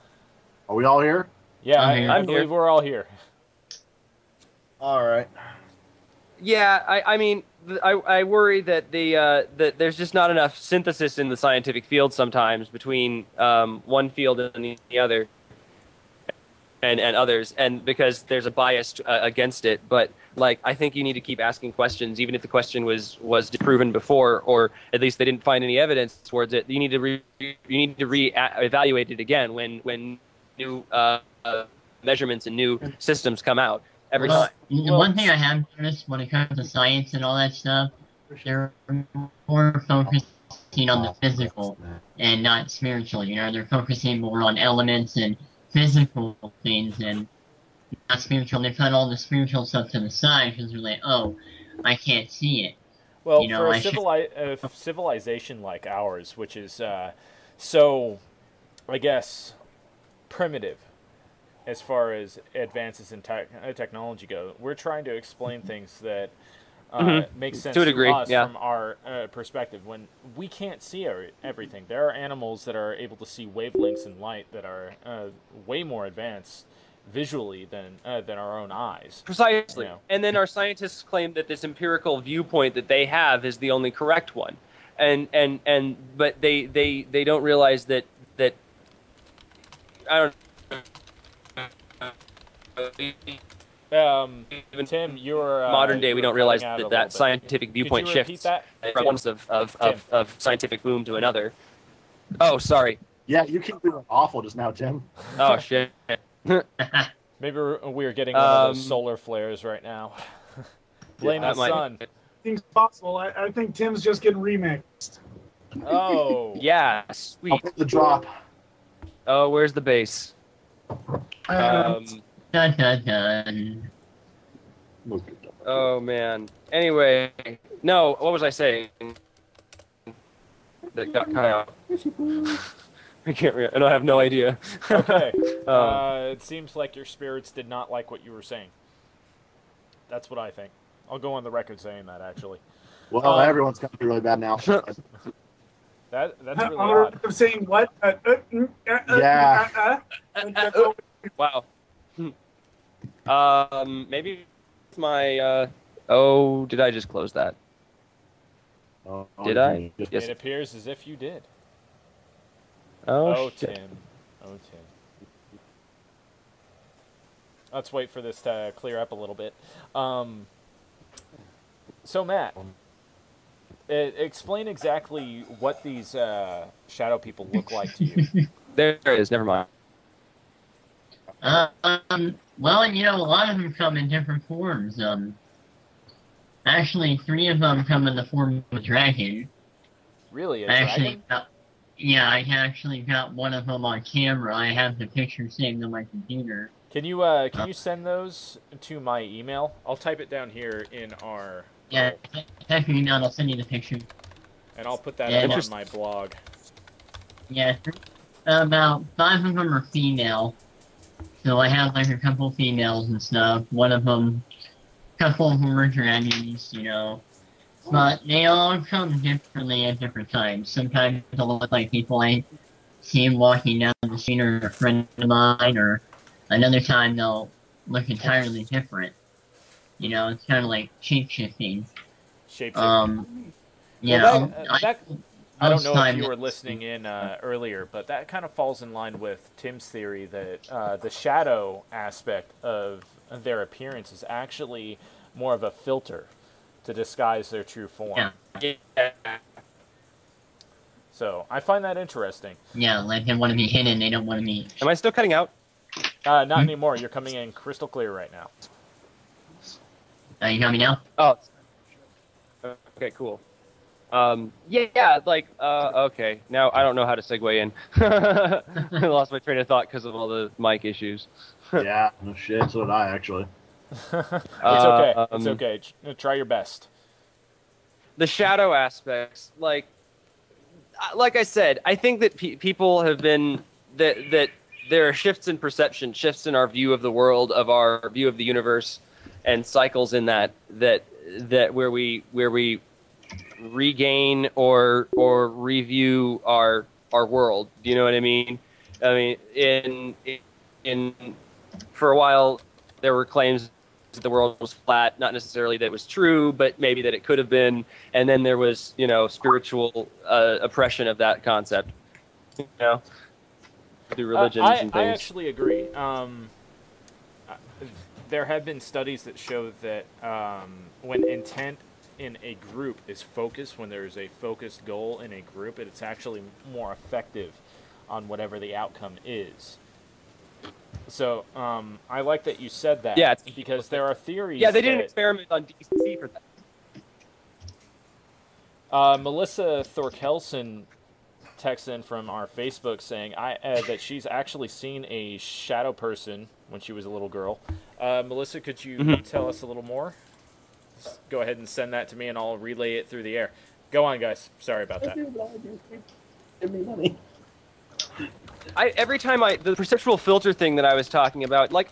Are we all here? Yeah, I'm here. I I'm believe here. we're all here. All right. Yeah, I mean, I worry that that there's just not enough synthesis in the scientific field sometimes between one field and the other, and others, and because there's a bias against it. But like, I think you need to keep asking questions, even if the question was disproven before, or at least they didn't find any evidence towards it. You need to evaluate it again when new measurements and new systems come out every time. The one thing I have noticed when it comes to science and all that stuff, they're more focusing on the physical and not spiritual. You know, they're focusing more on elements and physical things and not spiritual. They put all the spiritual stuff to the side because they're like, oh, I can't see it. Well, You know, for I a civilization like ours, which is so, I guess, primitive as far as advances in technology go, we're trying to explain things that make sense To a degree, us yeah. from our perspective. When we can't see everything, there are animals that are able to see wavelengths in light that are way more advanced visually than our own eyes. Precisely. You know. And then our scientists claim that this empirical viewpoint that they have is the only correct one. But they don't realize that I don't Tim, you're modern day we you're don't realize cutting out a that little bit. scientific viewpoint Could you repeat shifts that? from one of scientific boom to another. Oh, sorry. Yeah, you keep doing awful just now, Tim. Oh shit. Maybe we're getting one of those solar flares right now. Blame the that might- sun. Things possible. I think Tim's just getting remixed. Oh. Yeah, I'll sweet. hit the drop. Oh, where's the bass? Dun, dun, dun. Oh man. Anyway, no. What was I saying? That got cut out. I can't. I don't have no idea. Okay. It seems like your spirits did not like what you were saying. That's what I think. I'll go on the record saying that, actually. Well, everyone's coming through really bad now. That's really odd. I'm saying what? Yeah. Wow. Maybe it's my. Oh, did I just close that? Oh, Did I? Yes. It appears as if you did. Oh, Oh, shit. Tim. Oh, Tim. Let's wait for this to clear up a little bit. So, Matt, explain exactly what these shadow people look like to you. There it is. Never mind. Well, you know, a lot of them come in different forms. Actually, 3 of them come in the form of a dragon. Really, a I actually dragon? yeah, I actually got one of them on camera. I have the picture saved on my computer. Can you send those to my email? I'll type it down here in our Yeah, little, check your email. I'll send you the picture. and I'll put that up And on my blog. yeah, about 5 of them are female. So I have like a couple females and stuff. One of them, a couple of them are dragons, you know. But they all come differently at different times. Sometimes they'll look like people I see them walking down the street or a friend of mine, or another time they'll look entirely different. You know, it's kind of like shape-shifting. Shapeshifting. Yeah, Well, I don't most know if time you were listening in earlier, but that kind of falls in line with Tim's theory that the shadow aspect of their appearance is actually more of a filter to disguise their true form. yeah, So I find that interesting. yeah, like they want to be hidden, they don't want to be. Am I still cutting out? Not anymore. You're coming in crystal clear right now. You got me now? Oh. Okay, cool. Yeah, like, okay. Now I don't know how to segue in. I lost my train of thought because of all the mic issues. Yeah, no shit. So did I actually. It's okay. It's okay. Try your best. The shadow aspects, like I said, I think that people have been that there are shifts in perception, shifts in our view of the world, of our view of the universe, and cycles in that where we regain or review our world. Do you know what I mean? I mean, in for a while there were claims that the world was flat, not necessarily that it was true, but maybe that it could have been. And then there was, spiritual oppression of that concept, through religions and things. I actually agree. There have been studies that show that when intent in a group is focused, when there's a focused goal in a group, it's actually more effective on whatever the outcome is. So I like that you said that. Yeah, because there are theories. Yeah, they did an experiment on DC for that. Melissa Thorkelson texts in from our Facebook saying that she's actually seen a shadow person when she was a little girl. Melissa, could you tell us a little more? Just go ahead and send that to me, and I'll relay it through the air. Go on, guys. Sorry about that. Give me money. Every time the perceptual filter thing that I was talking about, like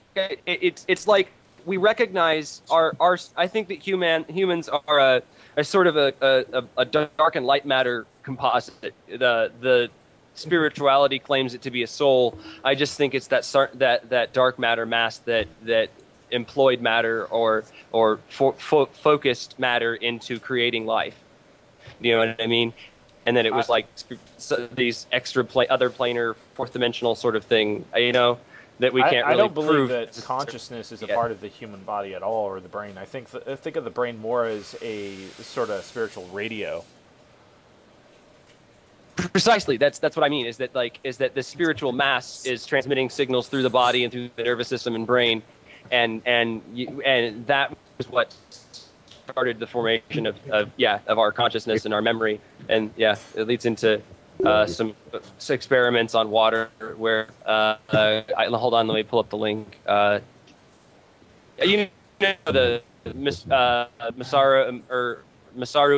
it's like we recognize our I think that humans are a sort of a dark and light matter composite. The spirituality claims it to be a soul. I just think it's that dark matter mass that employed matter or focused matter into creating life. You know what I mean? And then it was like these extra other planar, fourth dimensional sort of thing, that we can't really prove. I don't believe that consciousness is a part of the human body at all, or the brain. I think of the brain more as a sort of spiritual radio. Precisely, that's what I mean. Is that the spiritual mass is transmitting signals through the body and through the nervous system and brain, and that was what started the formation of our consciousness and our memory, and it leads into some experiments on water where hold on, let me pull up the link. The Masaru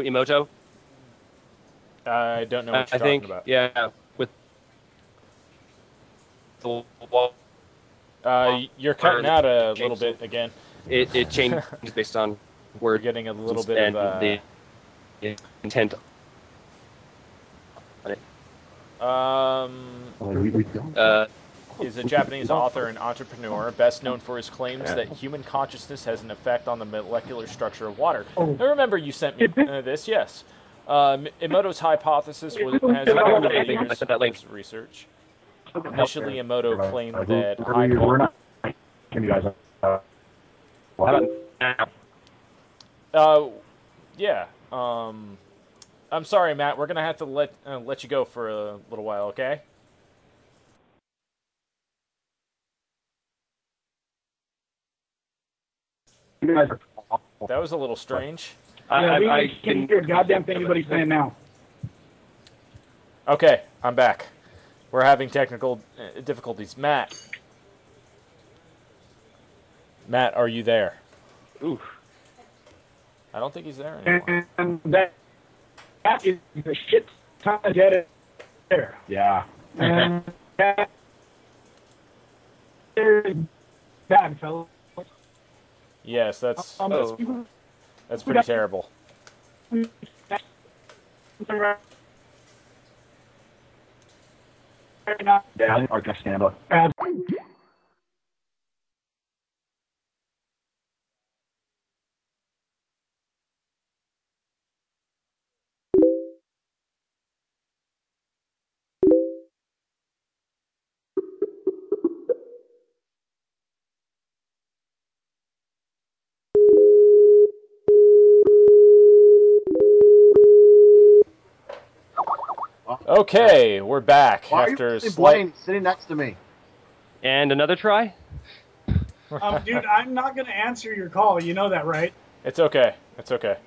Emoto. I don't know what you're talking about. Yeah, with the you're cutting out a little bit again. It changes based on we're getting a little bit of the intent on it. Is a Japanese author and entrepreneur, best known for his claims that human consciousness has an effect on the molecular structure of water. I remember you sent me this, yes. Emoto's hypothesis has over years of research. Initially, Emoto claimed that Can you guys? yeah. I'm sorry, Matt. We're gonna have to let you go for a little while, okay? You guys are That was a little strange. Yeah, we I can't hear a goddamn thing anybody's saying now. Okay, I'm back. We're having technical difficulties. Matt, are you there? Ooh. I don't think he's there anymore. And that is a shit ton of dead air. Yeah. And that is bad, fellas. Yes, that's Oh. that's pretty terrible. Yeah, I can stand up. Okay, we're back Why after are you slight. Blaine sitting next to me? And another try? Dude, I'm not going to answer your call. You know that, right? It's okay. It's okay.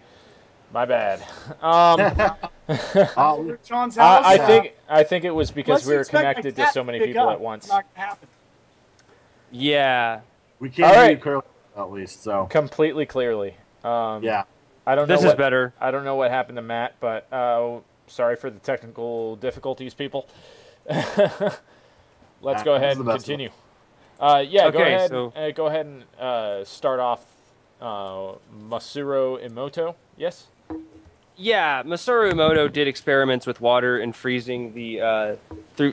My bad. Over at Sean's house. I think it was because Let's we were expect my connected to cat so many pick people up. at once. It's not going to happen. Yeah. We can't All hear right. you clearly, at least. So Completely clearly. yeah. I don't know This is better. I don't know what happened to Matt, but sorry for the technical difficulties, people. Let's go ahead and continue. Yeah, Okay, go ahead and start off Masaru Emoto. Yes? Yeah, Masaru Emoto did experiments with water and freezing the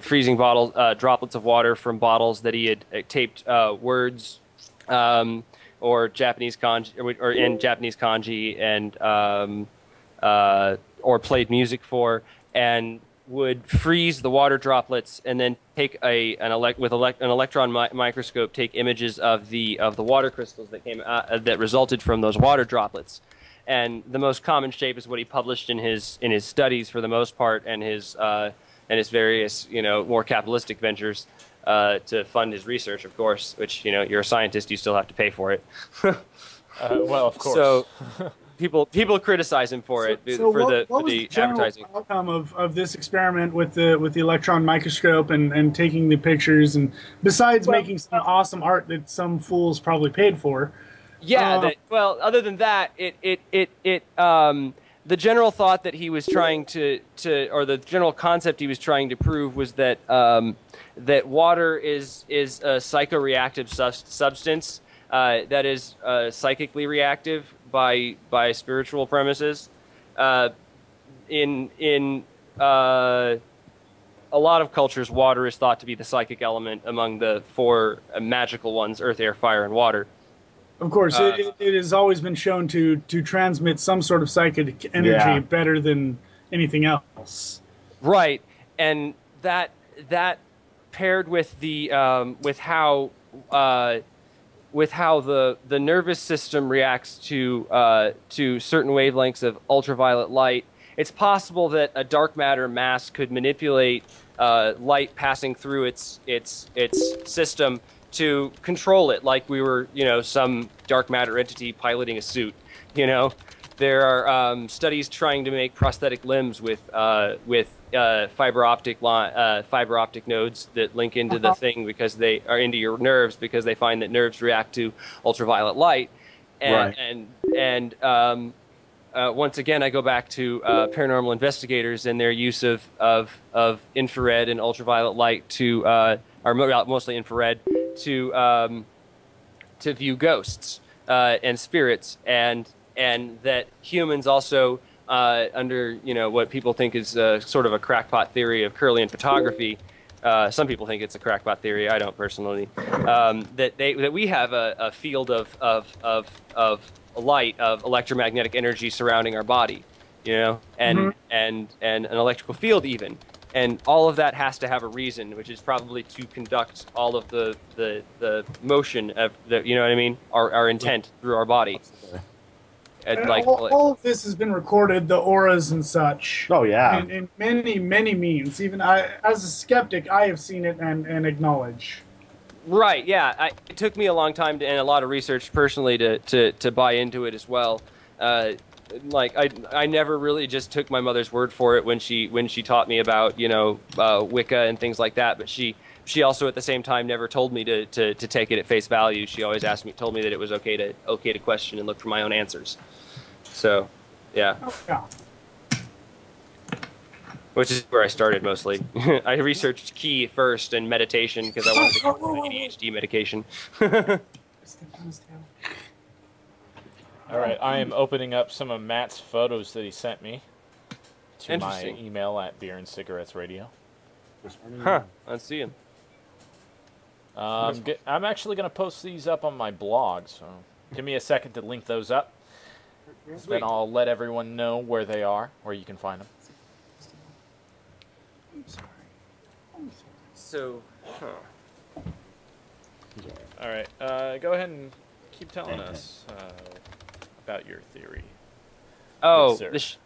freezing bottles, droplets of water from bottles that he had taped words or Japanese kanji or in Japanese kanji and or played music for, and would freeze the water droplets and then take an electron microscope, take images of the water crystals that came that resulted from those water droplets. And the most common shape is what he published in his studies for the most part, and his various more capitalistic ventures to fund his research, of course. Which you're a scientist, you still have to pay for it. Well, of course. So people criticize him for it what was the general advertising. outcome of this experiment with the electron microscope and taking the pictures, and besides making some awesome art that some fools probably paid for? Yeah. Other than that, the general thought that he was trying to or the general concept he was trying to prove was that that water is a psychoreactive substance that is psychically reactive by spiritual premises. In a lot of cultures, water is thought to be the psychic element among the four magical ones: earth, air, fire, and water. Of course, it has always been shown to transmit some sort of psychic energy better than anything else. Right, and that paired with the with how the nervous system reacts to certain wavelengths of ultraviolet light. It's possible that a dark matter mass could manipulate light passing through its system to control it, like we were, some dark matter entity piloting a suit. There are studies trying to make prosthetic limbs with fiber optic nodes that link into the thing because they are into your nerves, because they find that nerves react to ultraviolet light. And once again, I go back to paranormal investigators and their use of infrared and ultraviolet light to, or mostly infrared, to view ghosts and spirits, and that humans also under what people think is sort of a crackpot theory of Kirlian photography. Some people think it's a crackpot theory. I don't personally. That we have a field of light, of electromagnetic energy surrounding our body, and an electrical field even. And all of that has to have a reason, which is probably to conduct all of the motion of our intent through our body. And all of this has been recorded, the auras and such. Oh yeah. In many, many means. Even as a skeptic, I have seen it and acknowledge. Right, yeah. It took me a long time and a lot of research personally to buy into it as well. Like I never really just took my mother's word for it when she taught me about Wicca and things like that. But she also at the same time never told me to take it at face value. She always told me that it was okay to question and look for my own answers. So, yeah. Oh, yeah. Which is where I started mostly. I researched Qi first and meditation because I wanted to get my ADHD medication. All right, I am opening up some of Matt's photos that he sent me to my email at Beer and Cigarettes Radio. Huh, let's see him. I'm actually going to post these up on my blog, so give me a second to link those up. Then I'll let everyone know where they are, where you can find them. So, All right, go ahead and keep telling us about your theory. Oh, Good sir.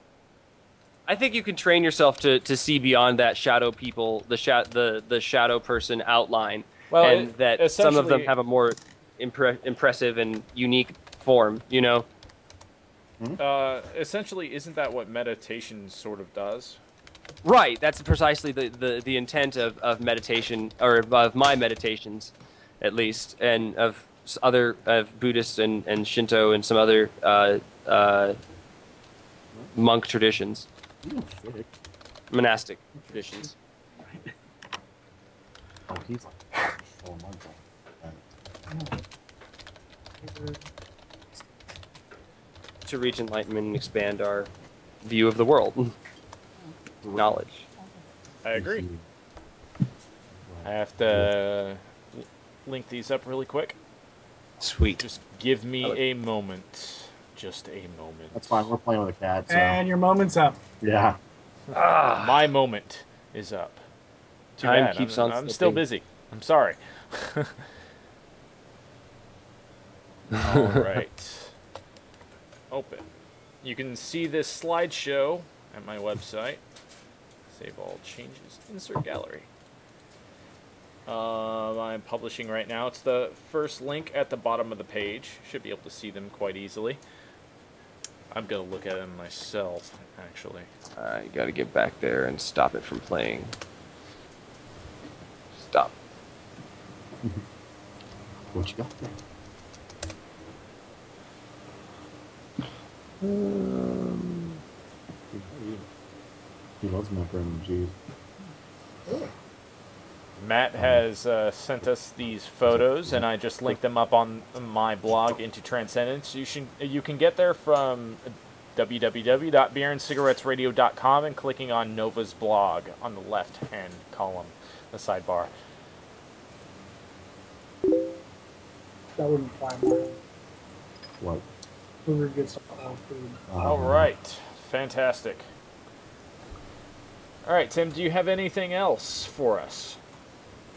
I think you can train yourself to see beyond that shadow people, the shadow person outline, and that some of them have a more impressive and unique form. Essentially, isn't that what meditation sort of does? Right. That's precisely the intent of meditation, or of my meditations, at least, and of Buddhist and Shinto and some other monk traditions, monastic traditions. Oh, he's like 4 months old. To reach enlightenment and expand our view of the world. Knowledge. I agree. I have to link these up really quick. Sweet. Just give me a moment. Just a moment. That's fine. We're playing with a cat. So. And your moment's up. Yeah. My moment is up. Too Time bad. keeps I'm on still slipping. busy. I'm sorry. All right. Open. You can see this slideshow at my website. Save all changes. Insert gallery. I'm publishing right now. It's the first link at the bottom of the page. Should be able to see them quite easily. I'm going to look at them myself, actually. You gotta get back there and stop it from playing. Stop. What you got there? He loves macaroni and cheese. Matt has sent us these photos, and I just linked them up on my blog Into Transcendence. You can get there from www.beerandcigarettesradio.com and clicking on Nova's blog on the left-hand column, the sidebar. That wouldn't fly mine. What? Hoover gets all food. All right, fantastic. All right, Tim, do you have anything else for us?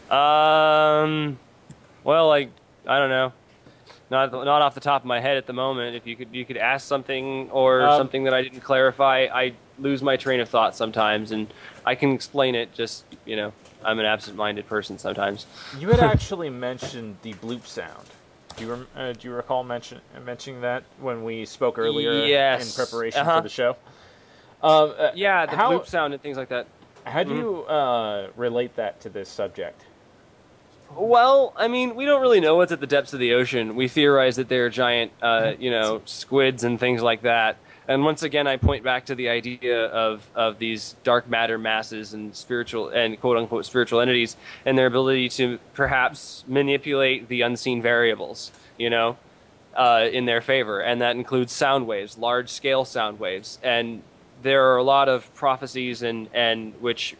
Well, I don't know. Not off the top of my head at the moment. If you could ask something or something that I didn't clarify, I lose my train of thought sometimes, and I can explain it. Just I'm an absent-minded person sometimes. You had actually mentioned the bloop sound. Do you recall mentioning that when we spoke earlier in preparation for the show? Yeah, the bloop sound and things like that. How do you relate that to this subject? Well, I mean, we don't really know what's at the depths of the ocean. We theorize that they're giant, squids and things like that. And once again, I point back to the idea of these dark matter masses and spiritual and quote-unquote spiritual entities and their ability to perhaps manipulate the unseen variables, in their favor. And that includes sound waves, large-scale sound waves. And there are a lot of prophecies and which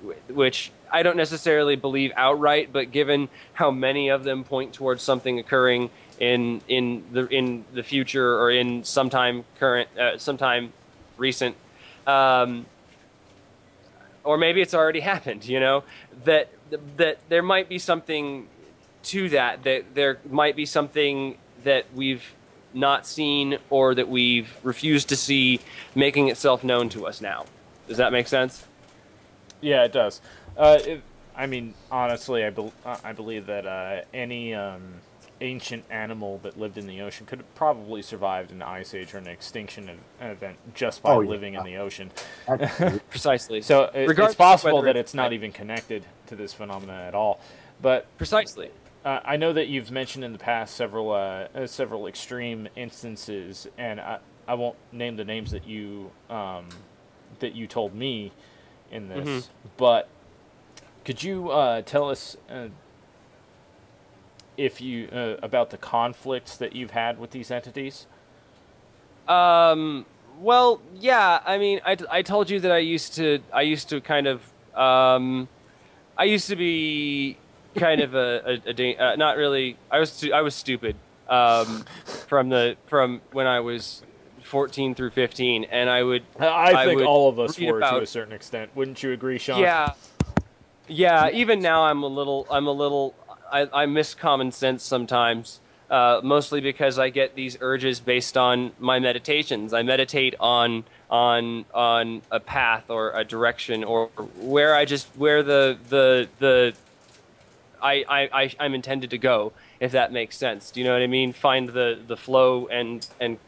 I don't necessarily believe outright, but given how many of them point towards something occurring in the future or in sometime recent, or maybe it's already happened. That there might be something to that. That there might be something that we've not seen or that we've refused to see making itself known to us now. Does that make sense? Yeah, it does. I mean, honestly, I believe that any ancient animal that lived in the ocean could have probably survived an ice age or an extinction event just by living in the ocean. Precisely. So Regardless it's possible of whether that it's not even connected to this phenomenon at all. But precisely. I know that you've mentioned in the past several extreme instances, and I won't name the names that you told me in this, but could you tell us if you about the conflicts that you've had with these entities? Well, yeah. I mean, I told you that I used to kind of I used to be kind of not really. I was stupid from when I was 14 through 15, and I think would all of us read were about, to a certain extent. Wouldn't you agree, Sean? Yeah. Even now, I miss common sense sometimes. Mostly because I get these urges based on my meditations. I meditate on a path or a direction, or where I'm intended to go, if that makes sense. Do you know what I mean? Find the flow and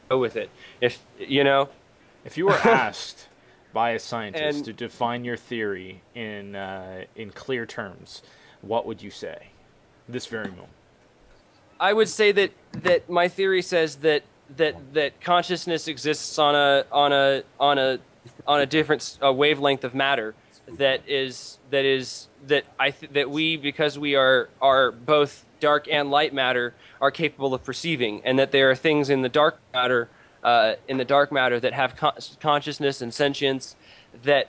go with it. If you were asked by a scientist And- to define your theory in clear terms, what would you say? This very moment. I would say that my theory says that consciousness exists on a different wavelength of matter that we, because we are both dark and light matter, are capable of perceiving, and that there are things in the dark matter that have consciousness and sentience that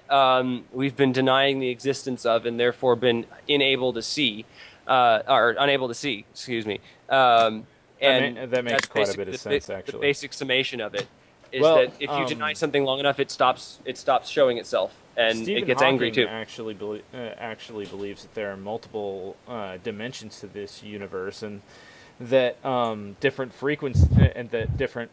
we've been denying the existence of, and therefore been unable to see. Excuse me. And that makes that's quite a bit of sense, actually. The basic summation of it is Well, that if you deny something long enough, it stops showing itself, and Stephen it gets Hawking angry too. Actually believes that there are multiple dimensions to this universe, and that different frequencies and that different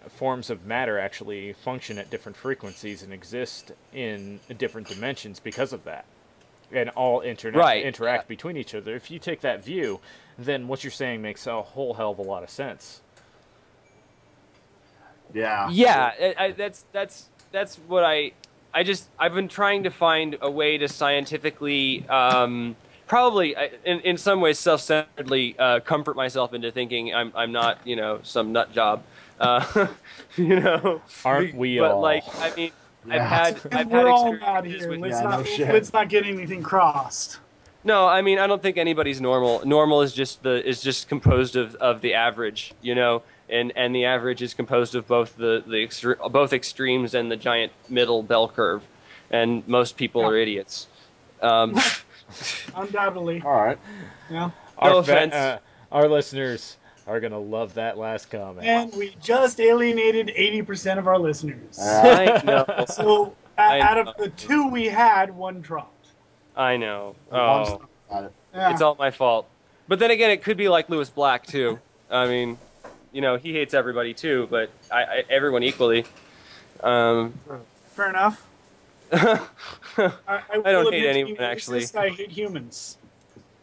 forms of matter actually function at different frequencies and exist in different dimensions because of that, and all interact between each other. If you take that view, then what you're saying makes a whole hell of a lot of sense. Yeah. Yeah, that's what I've been trying to find a way to scientifically, probably in some ways self-centeredly, comfort myself into thinking I'm not some nut job, Aren't we but all? Like, I mean, Yeah. I've had We're all out experiences here. with Let's not get anything crossed. No, I mean, I don't think anybody's normal. Normal is just composed of the average, and the average is composed of both both extremes and the giant middle bell curve, and most people are idiots. Undoubtedly. All right. Yeah. No offense. Our listeners are gonna love that last comment. And we just alienated 80% of our listeners. I know. So out of the 2 we had, 1 dropped. I know. One Oh, stop about it. Yeah. it's all my fault. But then again, it could be like Lewis Black too. I mean, he hates everybody too, but everyone equally. Fair enough. I I don't will hate admit to anyone, being actually. racist, I hate humans.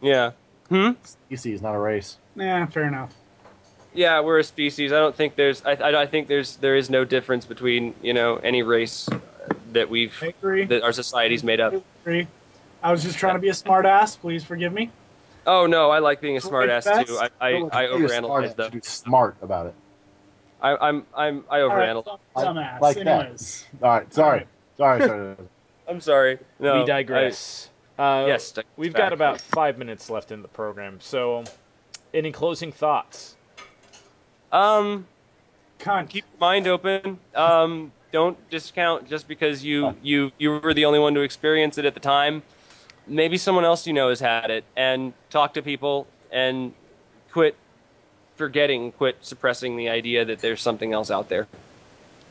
Yeah. EC is not a race. Nah, fair enough. Yeah, we're a species. I don't think there's. I think there is no difference between any race that I agree. that our society's made up. I agree. I was just trying to be a smart ass. Please forgive me. Oh no, I like being a smart ass Best. too. I overanalyze though. Be smart about it. I overanalyze. Dumbass. like that. Anyways. All right. Sorry. Sorry. I'm sorry. No, We digress. Yes, We've back. got about 5 minutes left in the program. So, any closing thoughts? Cunt. Keep your mind open. Don't discount just because you were the only one to experience it at the time. Maybe someone else has had it, and talk to people and quit suppressing the idea that there's something else out there.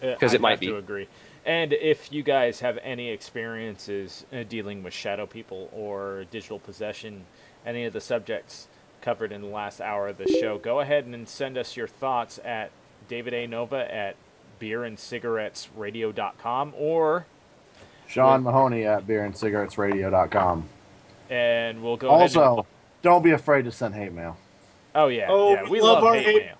Because it might be. I have to agree. And if you guys have any experiences dealing with shadow people or digital possession, any of the subjects covered in the last hour of the show, go ahead and send us your thoughts at davidanova at beerandcigarettesradio.com or Sean Mahoney at beerandcigarettesradio.com. And we'll go ahead. Also, don't be afraid to send hate mail. Oh yeah, Oh, yeah. we We love love our hate hate mail.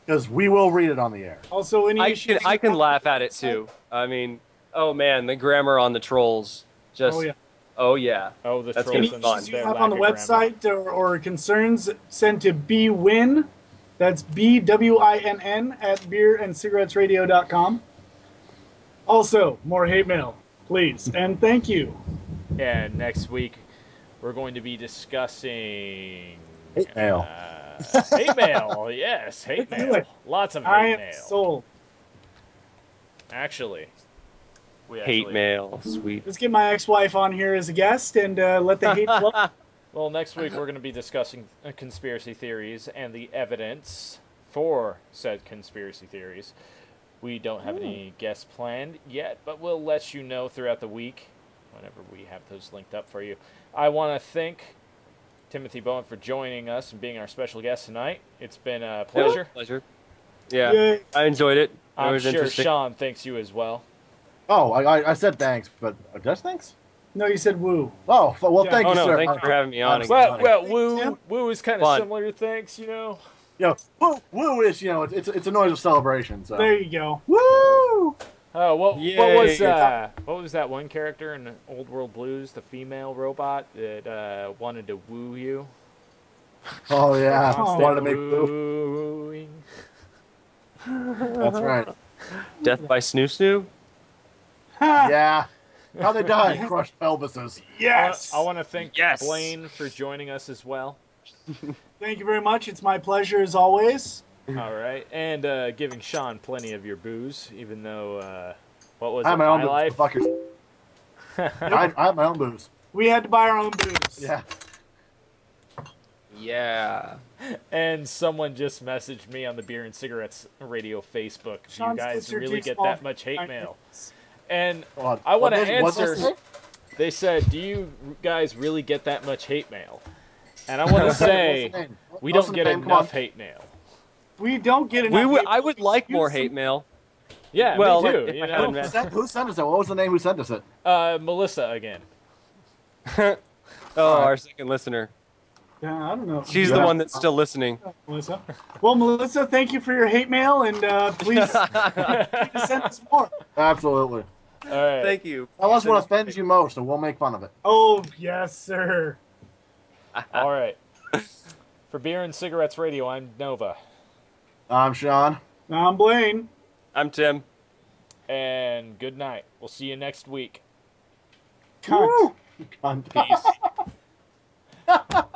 Because we will read it on the air. Also, any issues I can you- laugh at it too. I mean, oh man, the grammar on the trolls. Just Oh yeah. oh yeah. Oh, the That's trolls Any gonna and be fun. issues you their have lack on the of grammar. website or concerns, send to bwin. That's BWINN at beerandcigarettesradio.com. Also, more hate mail, please, and thank you. And next week, we're going to be discussing Hate mail. hate mail. Yes, hate Let's do mail. it. Lots of I hate am mail. sold. Actually, we Hate actually- mail, sweet. Let's get my ex-wife on here as a guest and let the hate flow. Well, next week we're going to be discussing conspiracy theories and the evidence for said conspiracy theories. We don't have any guests planned yet, but we'll let you know throughout the week whenever we have those linked up for you. I want to thank Timothy Bowen for joining us and being our special guest tonight. It's been a pleasure. Pleasure. Yeah, Yay. I enjoyed it. It I'm was sure interesting. Sean thanks you as well. Oh, I said thanks, but just thanks? No, you said woo. Oh, well, Yeah. thank Oh you, no, sir. thanks for having me on again. Well, Tim? woo is kind of Fun. similar to thanks, you know. You know, woo is, you know, it's a noise of celebration. So. There you go. Woo! Oh, what Yay. was that one character in Old World Blues, the female robot that wanted to woo you? Oh, yeah. Constant Wanted to make woo. wooing. That's right. Death by Snoo Snoo? Yeah. How they die? Crushed pelvises. Yes. I want to thank Yes. Blaine for joining us as well. Thank you very much. It's my pleasure as always. All right, and giving Sean plenty of your booze, even though what was I it, have my own My booze. Life? Fuck your... I have my own booze. We had to buy our own booze. Yeah. Yeah. And someone just messaged me on the Beer and Cigarettes Radio Facebook. Do you Sean's guys tits are really too get small that for much hate my mail? tits. And Hold on. I want to What's this answer. thing? They said, "Do you guys really get that much hate mail?" And I want to say, What's the name? we What's don't the get name? Come on. enough hate mail. We don't get enough. hate I would like more Use some- hate mail. Yeah, Well, me too. if You I know? hadn't Who sent us it? What was the name who sent us it? Melissa again. Oh, our second listener. Yeah, I don't know. She's Yeah. the one that's still listening. Melissa. Well, Melissa, thank you for your hate mail, and please send us more. Absolutely. All right. Thank you. Tell us what offends you most, and we'll make fun of it. Oh, yes, sir. All right. For Beer and Cigarettes Radio, I'm Nova. I'm Sean. I'm Blaine. I'm Tim. And good night. We'll see you next week. Cunt. Cunt. Peace.